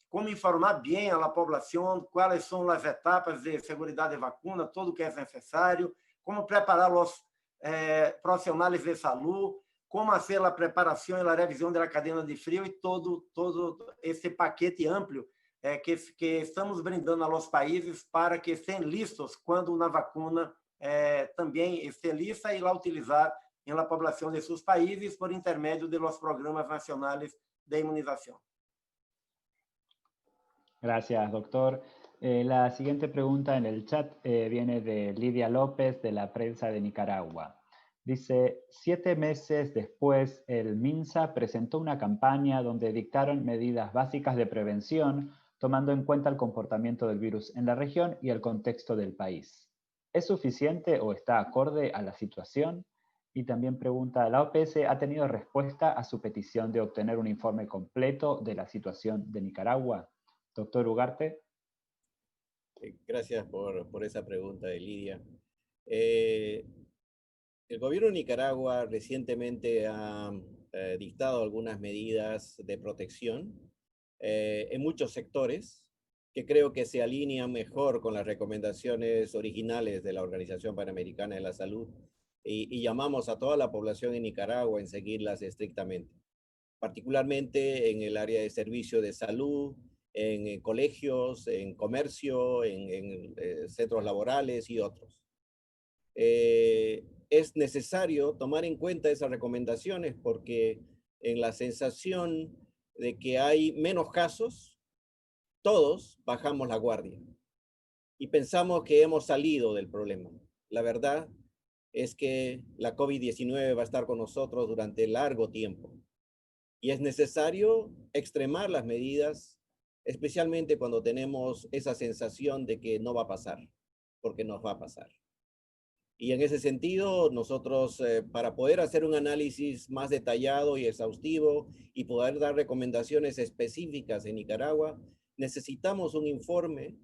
[SPEAKER 4] como informar bem a população, quais são as etapas de segurança de vacuna, tudo o que é necessário, como preparar os profissionais de saúde, como fazer a preparação e a revisão da cadeia de frio e todo esse paquete amplo que estamos brindando aos países para que estejam listos quando uma vacuna também esteja lista e la utilizar na população de seus países por intermédio de los programas nacionais de imunización.
[SPEAKER 1] Gracias, doctor. La siguiente pregunta en el chat viene de Lidia López, de la prensa de Nicaragua. Dice, 7 meses después, el MINSA presentó una campaña donde dictaron medidas básicas de prevención, tomando en cuenta el comportamiento del virus en la región y el contexto del país. ¿Es suficiente o está acorde a la situación? Y también pregunta, ¿la OPS ha tenido respuesta a su petición de obtener un informe completo de la situación de Nicaragua? Doctor Ugarte.
[SPEAKER 5] Gracias por esa pregunta de Lidia. El gobierno de Nicaragua recientemente ha dictado algunas medidas de protección en muchos sectores que creo que se alinean mejor con las recomendaciones originales de la Organización Panamericana de la Salud y llamamos a toda la población en Nicaragua en seguirlas estrictamente, particularmente en el área de servicio de salud, en colegios, en comercio, en centros laborales y otros. Es necesario tomar en cuenta esas recomendaciones porque en la sensación de que hay menos casos, todos bajamos la guardia y pensamos que hemos salido del problema. La verdad es que la COVID-19 va a estar con nosotros durante largo tiempo y es necesario extremar las medidas, especialmente cuando tenemos esa sensación de que no va a pasar, porque nos va a pasar. Y en ese sentido, nosotros, para poder hacer un análisis más detallado y exhaustivo y poder dar recomendaciones específicas en Nicaragua, necesitamos un informe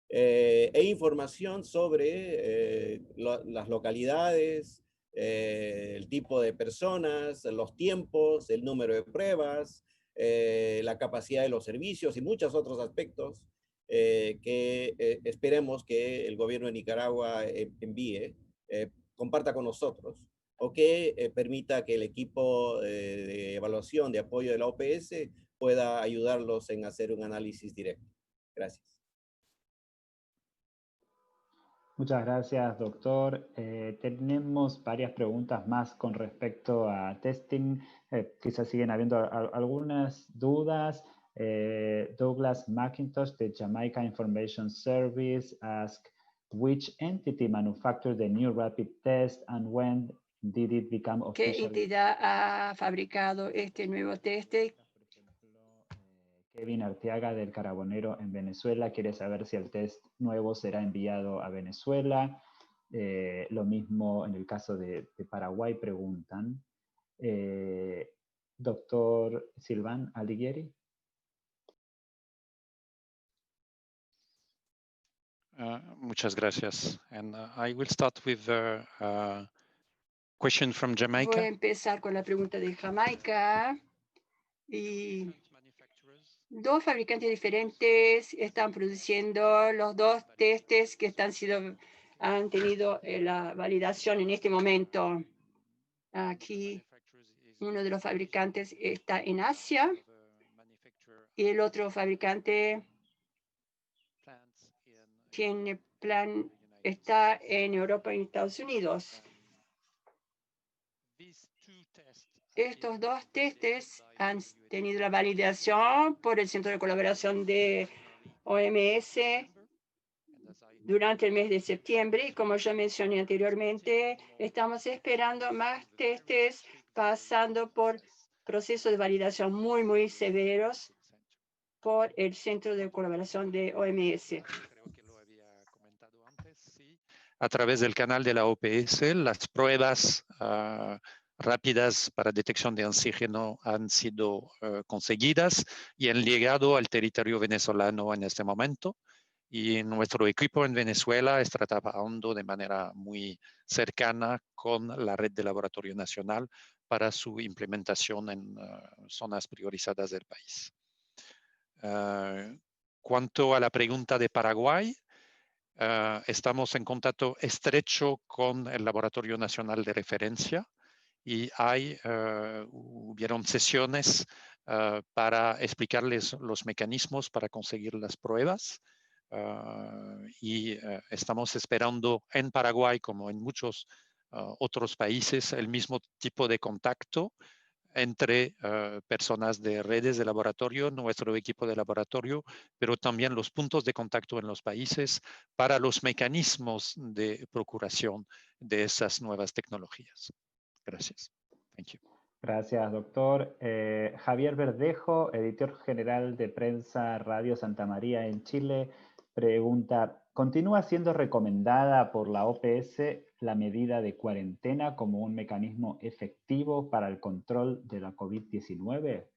[SPEAKER 5] e información sobre las localidades, el tipo de personas, los tiempos, el número de pruebas, la capacidad de los servicios y muchos otros aspectos que esperemos que el gobierno de Nicaragua envíe, comparta con nosotros o que permita que el equipo de evaluación de apoyo de la OPS pueda ayudarlos en hacer un análisis directo. Gracias.
[SPEAKER 1] Muchas gracias, doctor. Tenemos varias preguntas más con respecto a testing. Quizás siguen habiendo algunas dudas. Douglas McIntosh de Jamaica Information Service asked, which entity manufactured the new rapid test and when did it become official?
[SPEAKER 3] ¿Qué entidad ha fabricado este nuevo test?
[SPEAKER 1] Kevin Arteaga del Carbonero en Venezuela quiere saber si el test nuevo será enviado a Venezuela. Lo mismo en el caso de Paraguay preguntan. Doctor Silván Alighieri.
[SPEAKER 6] Muchas gracias. And I will start with a question from Jamaica.
[SPEAKER 3] Voy a empezar con la pregunta de Jamaica. Y 2 fabricantes diferentes están produciendo los 2 testes que han tenido la validación en este momento. Aquí uno de los fabricantes está en Asia y el otro fabricante está en Europa y Estados Unidos. Estos 2 testes han tenido la validación por el Centro de Colaboración de OMS durante el mes de septiembre. Y como ya mencioné anteriormente, estamos esperando más testes pasando por procesos de validación muy severos por el Centro de Colaboración de OMS.
[SPEAKER 6] Creo que lo había comentado antes, sí. A través del canal de la OPS, las pruebas rápidas para detección de antígeno han sido conseguidas y han llegado al territorio venezolano en este momento. Y nuestro equipo en Venezuela está trabajando de manera muy cercana con la red de laboratorio nacional para su implementación en zonas priorizadas del país. Cuanto a la pregunta de Paraguay, estamos en contacto estrecho con el Laboratorio Nacional de Referencia y hubieron sesiones para explicarles los mecanismos para conseguir las pruebas. Y estamos esperando en Paraguay, como en muchos otros países, el mismo tipo de contacto entre personas de redes de laboratorio, nuestro equipo de laboratorio, pero también los puntos de contacto en los países para los mecanismos de procuración de esas nuevas tecnologías. Gracias. Thank you.
[SPEAKER 1] Gracias, doctor. Javier Verdejo, editor general de Prensa Radio Santa María en Chile, pregunta, ¿continúa siendo recomendada por la OPS la medida de cuarentena como un mecanismo efectivo para el control de la COVID-19?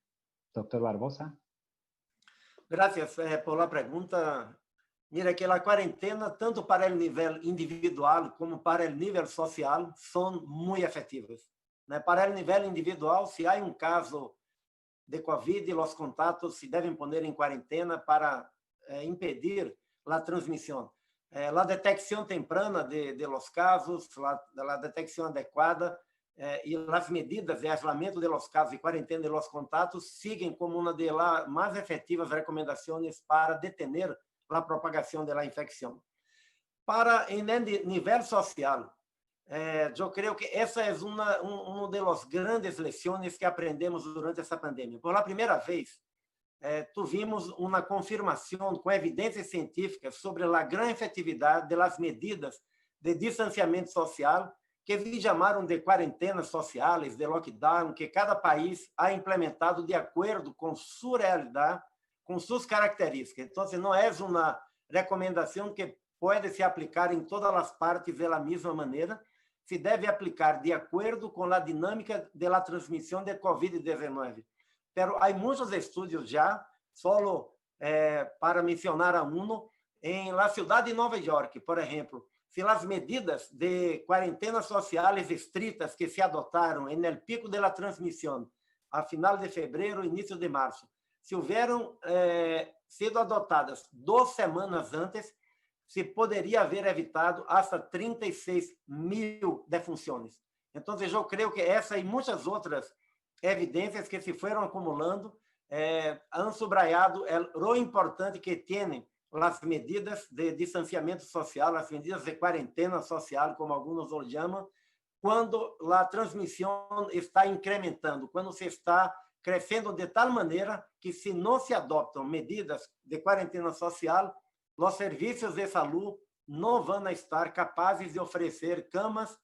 [SPEAKER 1] Doctor Barbosa.
[SPEAKER 4] Gracias por la pregunta. Mira que la cuarentena, tanto para el nivel individual como para el nivel social, son muy efectivas. Para el nivel individual, si hay un caso de COVID, los contactos se deben poner en cuarentena para impedir la transmisión. La detección temprana de los casos, la detección adecuada y las medidas de aislamiento de los casos y cuarentena de los contactos siguen como una de las más efectivas recomendaciones para detener la propagación de la infección. Para en el nivel social, eu creio que essa é uma das grandes lições que aprendemos durante essa pandemia. Por primeira vez, tuvimos uma confirmação com evidências científicas sobre a grande efetividade das medidas de distanciamento social, que vi chamaram de quarentenas sociais, de lockdown, que cada país ha implementado de acordo com sua realidade, com suas características. Então, não é uma recomendação que pode se aplicar em todas as partes da mesma maneira, se deve aplicar de acordo com a dinâmica da transmissão de COVID-19. Pero há muitos estudos já, só para mencionar um, em la cidade de Nova York, por exemplo, se as medidas de quarentena sociais estritas que se adotaram no pico da transmissão, a final de fevereiro, início de março, se houveram sido adotadas 2 semanas antes, se poderia haver evitado hasta 36.000 defunções. Então, eu creio que essa e muitas outras evidências que se foram acumulando han subrayado o importante que têm as medidas de distanciamento social, as medidas de quarentena social, como alguns o chamam, quando a transmissão está incrementando, quando se está crescendo de tal maneira que, se não se adoptam medidas de quarentena social, os serviços de saúde não vão estar capazes de oferecer camas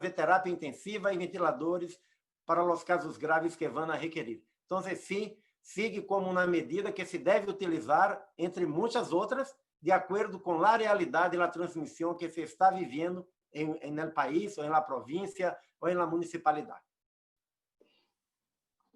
[SPEAKER 4] de terapia intensiva e ventiladores para os casos graves que vão requerir. Então, sim, sigue como uma medida que se deve utilizar, entre muitas outras, de acordo com a realidade da transmissão que se está vivendo no país, ou na província, ou na municipalidade.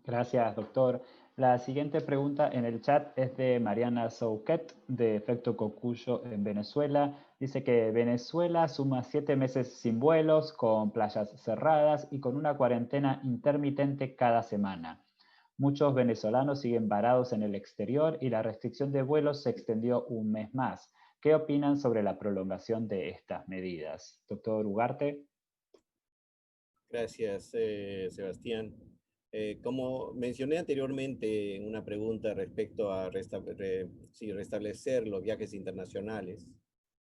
[SPEAKER 1] Gracias, doctor. La siguiente pregunta en el chat es de Mariana Souquet, de Efecto Cocuyo en Venezuela. Dice que Venezuela suma 7 meses sin vuelos, con playas cerradas y con una cuarentena intermitente cada semana. Muchos venezolanos siguen varados en el exterior y la restricción de vuelos se extendió un mes más. ¿Qué opinan sobre la prolongación de estas medidas? Doctor Ugarte.
[SPEAKER 5] Gracias, Sebastián. Como mencioné anteriormente en una pregunta respecto a restablecer los viajes internacionales,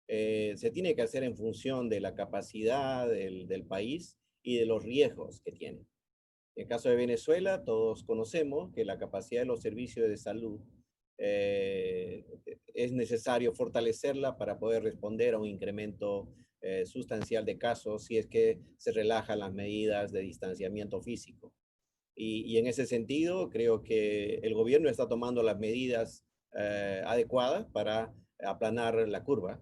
[SPEAKER 5] se tiene que hacer en función de la capacidad del país y de los riesgos que tiene. En el caso de Venezuela, todos conocemos que la capacidad de los servicios de salud es necesario fortalecerla para poder responder a un incremento sustancial de casos si es que se relajan las medidas de distanciamiento físico. Y en ese sentido, creo que el gobierno está tomando las medidas adecuadas para aplanar la curva.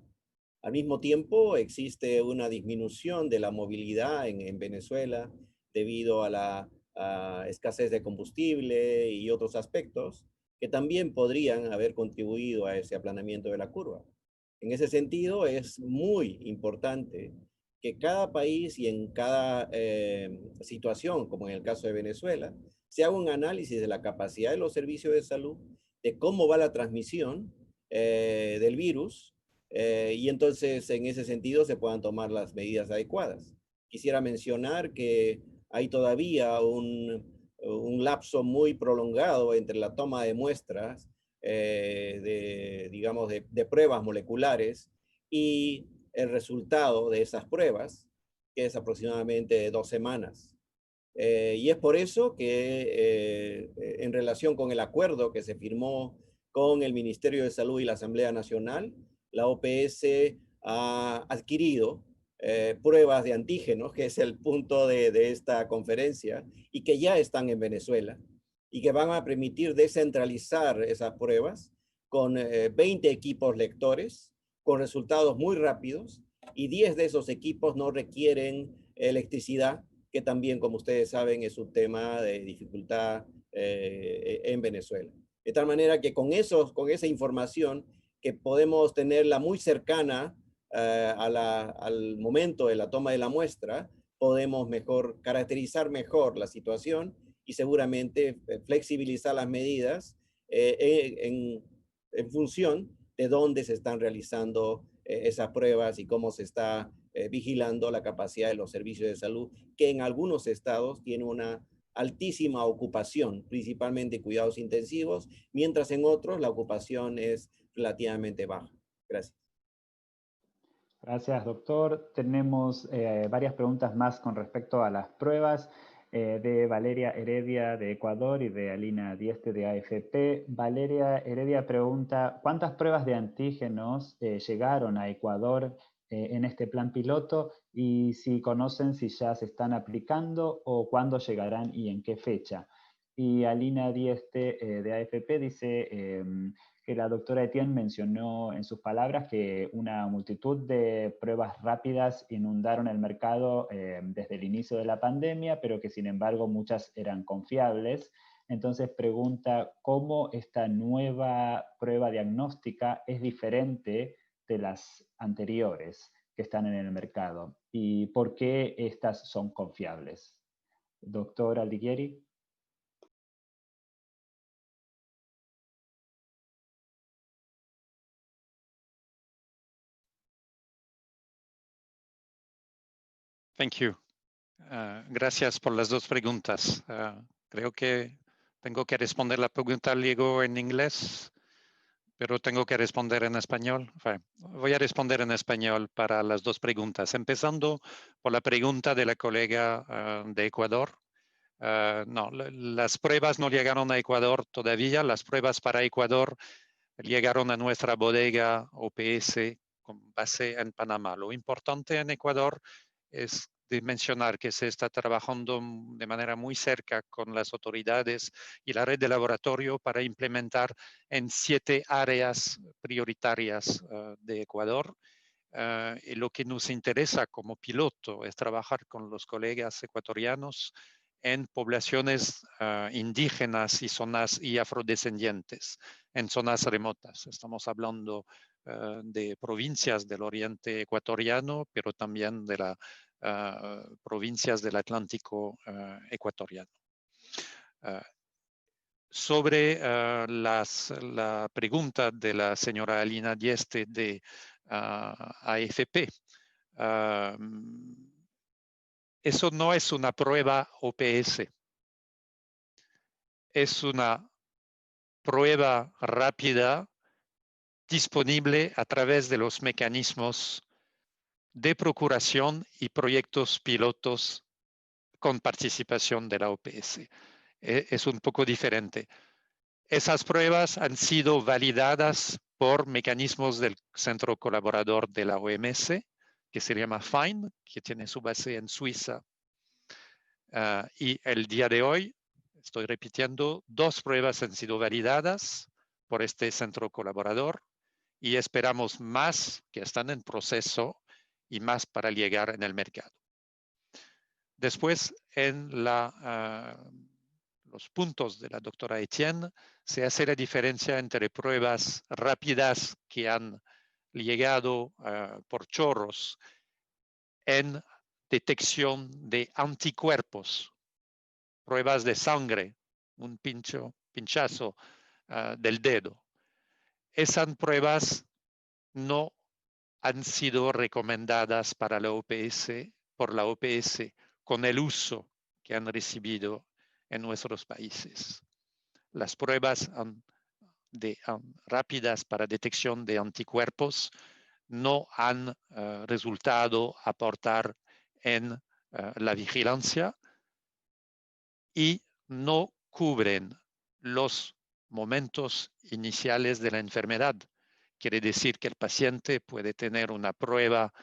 [SPEAKER 5] Al mismo tiempo, existe una disminución de la movilidad en Venezuela debido a la escasez de combustible y otros aspectos que también podrían haber contribuido a ese aplanamiento de la curva. En ese sentido, es muy importante que cada país y en cada situación, como en el caso de Venezuela, se haga un análisis de la capacidad de los servicios de salud, de cómo va la transmisión del virus, y entonces en ese sentido se puedan tomar las medidas adecuadas. Quisiera mencionar que hay todavía un lapso muy prolongado entre la toma de muestras de pruebas moleculares y el resultado de esas pruebas, que es aproximadamente 2 semanas. Y es por eso que en relación con el acuerdo que se firmó con el Ministerio de Salud y la Asamblea Nacional, la OPS ha adquirido pruebas de antígenos, que es el punto de esta conferencia, y que ya están en Venezuela, y que van a permitir descentralizar esas pruebas con 20 equipos lectores, con resultados muy rápidos, y 10 de esos equipos no requieren electricidad, que también, como ustedes saben, es un tema de dificultad en Venezuela. De tal manera que con esa información, que podemos tenerla muy cercana al momento de la toma de la muestra, podemos caracterizar mejor la situación y seguramente flexibilizar las medidas en función de dónde se están realizando esas pruebas y cómo se está vigilando la capacidad de los servicios de salud, que en algunos estados tienen una altísima ocupación, principalmente cuidados intensivos, mientras en otros la ocupación es relativamente baja. Gracias.
[SPEAKER 1] Gracias, doctor. Tenemos varias preguntas más con respecto a las pruebas de Valeria Heredia de Ecuador y de Alina Dieste de AFP. Valeria Heredia pregunta, ¿cuántas pruebas de antígenos llegaron a Ecuador en este plan piloto? Y si conocen si ya se están aplicando o cuándo llegarán y en qué fecha. Y Alina Dieste de AFP dice que la doctora Etienne mencionó en sus palabras que una multitud de pruebas rápidas inundaron el mercado desde el inicio de la pandemia, pero que sin embargo muchas eran confiables. Entonces pregunta cómo esta nueva prueba diagnóstica es diferente de las anteriores que están en el mercado y por qué estas son confiables. Doctor Aldiguieri.
[SPEAKER 6] Thank you. Gracias por las dos preguntas. Creo que tengo que responder la pregunta luego en inglés, pero tengo que responder en español. Voy a responder en español para las dos preguntas, empezando por la pregunta de la colega de Ecuador. No, las pruebas no llegaron a Ecuador todavía. Las pruebas para Ecuador llegaron a nuestra bodega OPS con base en Panamá. Lo importante en Ecuador es de mencionar que se está trabajando de manera muy cerca con las autoridades y la red de laboratorio para implementar en 7 áreas prioritarias de Ecuador. Y lo que nos interesa como piloto es trabajar con los colegas ecuatorianos en poblaciones indígenas y zonas y afrodescendientes, en zonas remotas. Estamos hablando de provincias del oriente ecuatoriano, pero también de las provincias del Atlántico ecuatoriano. Sobre la pregunta de la señora Alina Dieste de AFP, eso no es una prueba OPS. Es una prueba rápida disponible a través de los mecanismos de procuración y proyectos pilotos con participación de la OPS. Es un poco diferente. Esas pruebas han sido validadas por mecanismos del centro colaborador de la OMS, que se llama FIND, que tiene su base en Suiza. Y el día de hoy, estoy repitiendo, 2 pruebas han sido validadas por este centro colaborador y esperamos más que están en proceso y más para llegar en el mercado. Después, en los puntos de la doctora Etienne, se hace la diferencia entre pruebas rápidas que han llegado por chorros en detección de anticuerpos, pruebas de sangre, un pinchazo del dedo. Esas pruebas no han sido recomendadas para la OPS, por la OPS, con el uso que han recibido en nuestros países. Las pruebas rápidas para detección de anticuerpos no han resultado aportar en la vigilancia y no cubren los momentos iniciales de la enfermedad. Quiere decir que el paciente puede tener una prueba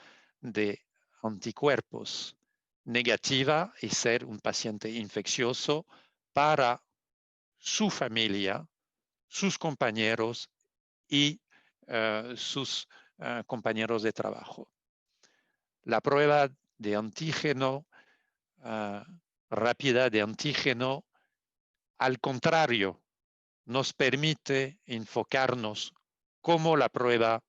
[SPEAKER 6] de anticuerpos negativa y ser un paciente infeccioso para su familia, sus compañeros y sus compañeros de trabajo. La prueba de antígeno rápida de antígeno, al contrario, nos permite enfocarnos como la prueba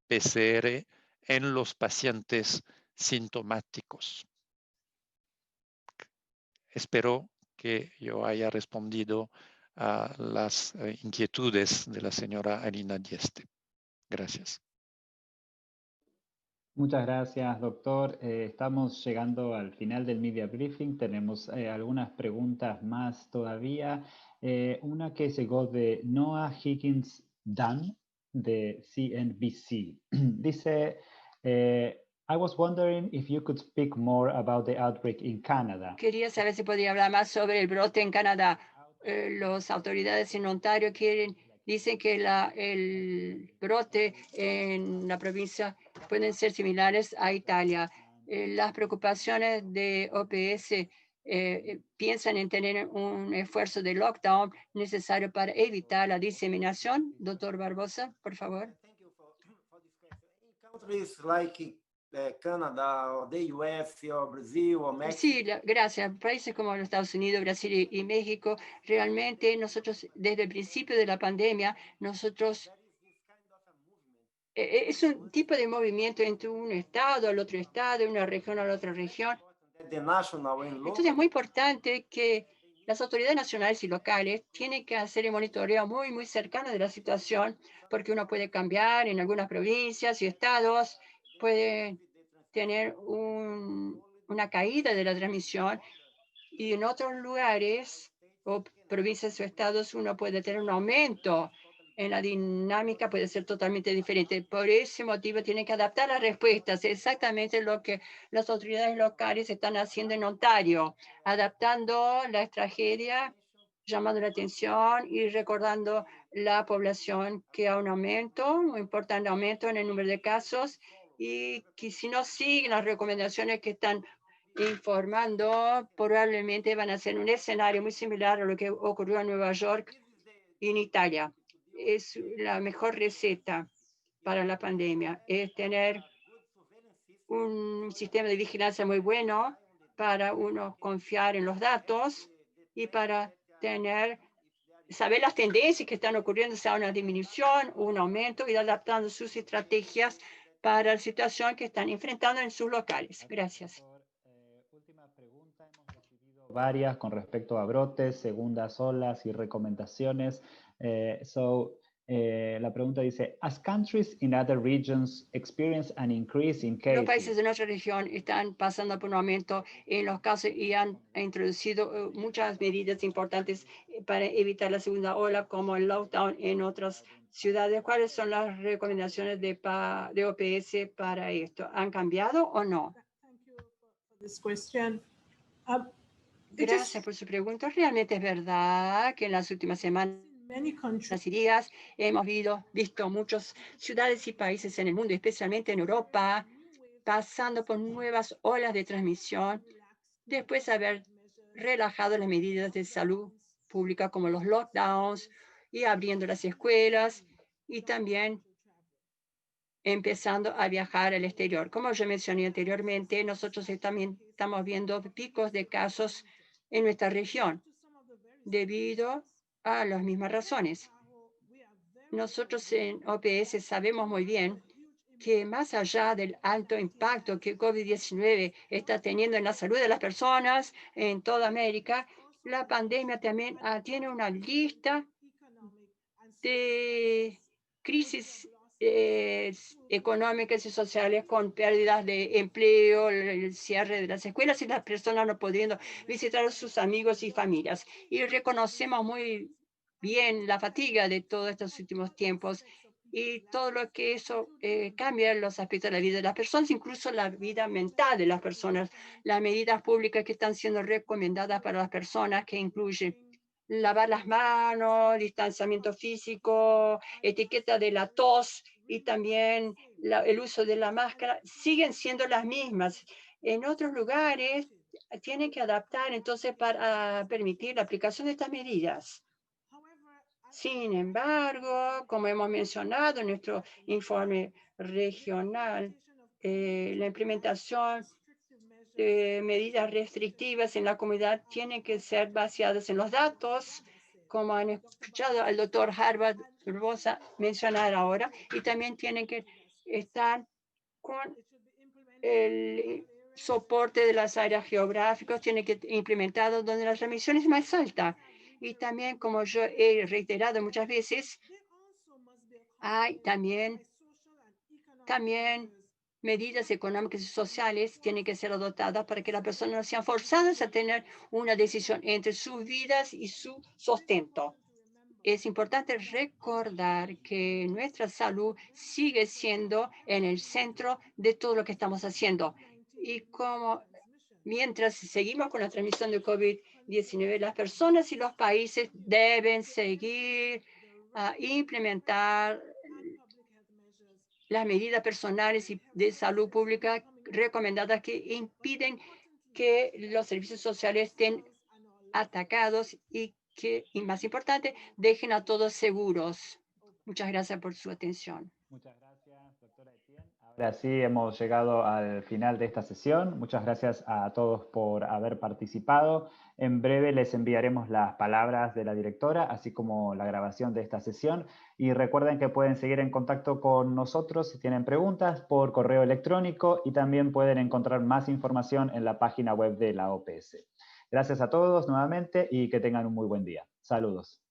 [SPEAKER 6] PCR en los pacientes sintomáticos. Espero que yo haya respondido a las inquietudes de la señora Alina Dieste. Gracias.
[SPEAKER 1] Muchas gracias, doctor. Estamos llegando al final del Media Briefing. Tenemos algunas preguntas más todavía. Una que llegó de Noah Higgins Dunn, de CNBC. Dice, I was wondering if you could speak more about the outbreak in Canada.
[SPEAKER 3] Quería saber si podría hablar más sobre el brote en Canadá. Las autoridades en Ontario dicen que el brote en la provincia pueden ser similares a Italia. Las preocupaciones de OPS piensan en tener un esfuerzo de lockdown necesario para evitar la diseminación. Doctor Barbosa, por favor.
[SPEAKER 4] Countries like Canada, or the US, or Brazil, or Mexico.
[SPEAKER 3] Sí, gracias. Países como los Estados Unidos, Brasil y México, realmente nosotros, desde el principio de la pandemia, es un tipo de movimiento entre un estado al otro estado, una región a la otra región. Entonces es muy importante que las autoridades nacionales y locales tienen que hacer el monitoreo muy, muy cercano de la situación, porque uno puede cambiar en algunas provincias y estados, puede tener una caída de la transmisión, y en otros lugares o provincias o estados uno puede tener un aumento en la dinámica, puede ser totalmente diferente. Por ese motivo tienen que adaptar las respuestas, exactamente lo que las autoridades locales están haciendo en Ontario, adaptando la tragedia, llamando la atención y recordando la población que hay un aumento, un importante aumento en el número de casos, y que si no siguen las recomendaciones que están informando, probablemente van a ser un escenario muy similar a lo que ocurrió en Nueva York y en Italia. Es la mejor receta para la pandemia, es tener un sistema de vigilancia muy bueno para uno confiar en los datos y para saber las tendencias que están ocurriendo, sea una disminución o un aumento, y adaptando sus estrategias para la situación que están enfrentando en sus locales. Gracias.
[SPEAKER 1] Última pregunta. Hemos recibido varias con respecto a brotes, segundas olas y recomendaciones. La pregunta dice, as countries in other regions experience an increase in cases.
[SPEAKER 3] Los países de nuestra región están pasando por un aumento en los casos y han introducido muchas medidas importantes para evitar la segunda ola, como el lockdown en otras ciudades. ¿Cuáles son las recomendaciones de OPS para esto? ¿Han cambiado o no?
[SPEAKER 2] This
[SPEAKER 3] Gracias por su pregunta. Realmente es verdad que en las últimas semanas
[SPEAKER 2] Many countries,
[SPEAKER 3] Las días hemos visto muchas ciudades y países en el mundo, especialmente en Europa, pasando por nuevas olas de transmisión después de haber relajado las medidas de salud pública como los lockdowns y abriendo las escuelas y también empezando a viajar al exterior. Como yo mencioné anteriormente, nosotros también estamos viendo picos de casos en nuestra región debido a las mismas razones. Nosotros en OPS sabemos muy bien que más allá del alto impacto que COVID-19 está teniendo en la salud de las personas en toda América, la pandemia también tiene una lista de crisis económicas y sociales con pérdidas de empleo, el cierre de las escuelas y las personas no pudiendo visitar a sus amigos y familias. Y reconocemos muy bien la fatiga de todos estos últimos tiempos y todo lo que eso cambia en los aspectos de la vida de las personas, incluso la vida mental de las personas. Las medidas públicas que están siendo recomendadas para las personas, que incluyen lavar las manos, distanciamiento físico, etiqueta de la tos y también el uso de la máscara, siguen siendo las mismas. En otros lugares tienen que adaptar entonces para permitir la aplicación de estas medidas. Sin embargo, como hemos mencionado en nuestro informe regional, la implementación de medidas restrictivas en la comunidad tienen que ser basadas en los datos, como han escuchado al doctor Harvard Rosa mencionar ahora, y también tienen que estar con el soporte de las áreas geográficas, tiene que implementado donde la transmisión es más alta. Y también, como yo he reiterado muchas veces, hay también medidas económicas y sociales tienen que ser adoptadas para que las personas no sean forzadas a tener una decisión entre sus vidas y su sustento. Es importante recordar que nuestra salud sigue siendo en el centro de todo lo que estamos haciendo. Y como mientras seguimos con la transmisión de COVID-19, las personas y los países deben seguir a implementar las medidas personales y de salud pública recomendadas que impiden que los servicios sociales estén atacados y que, y más importante, dejen a todos seguros. Muchas gracias por su atención.
[SPEAKER 1] Muchas gracias, doctora Etienne. Ahora sí hemos llegado al final de esta sesión. Muchas gracias a todos por haber participado. En breve les enviaremos las palabras de la directora, así como la grabación de esta sesión. Y recuerden que pueden seguir en contacto con nosotros si tienen preguntas por correo electrónico y también pueden encontrar más información en la página web de la OPS. Gracias a todos nuevamente y que tengan un muy buen día. Saludos.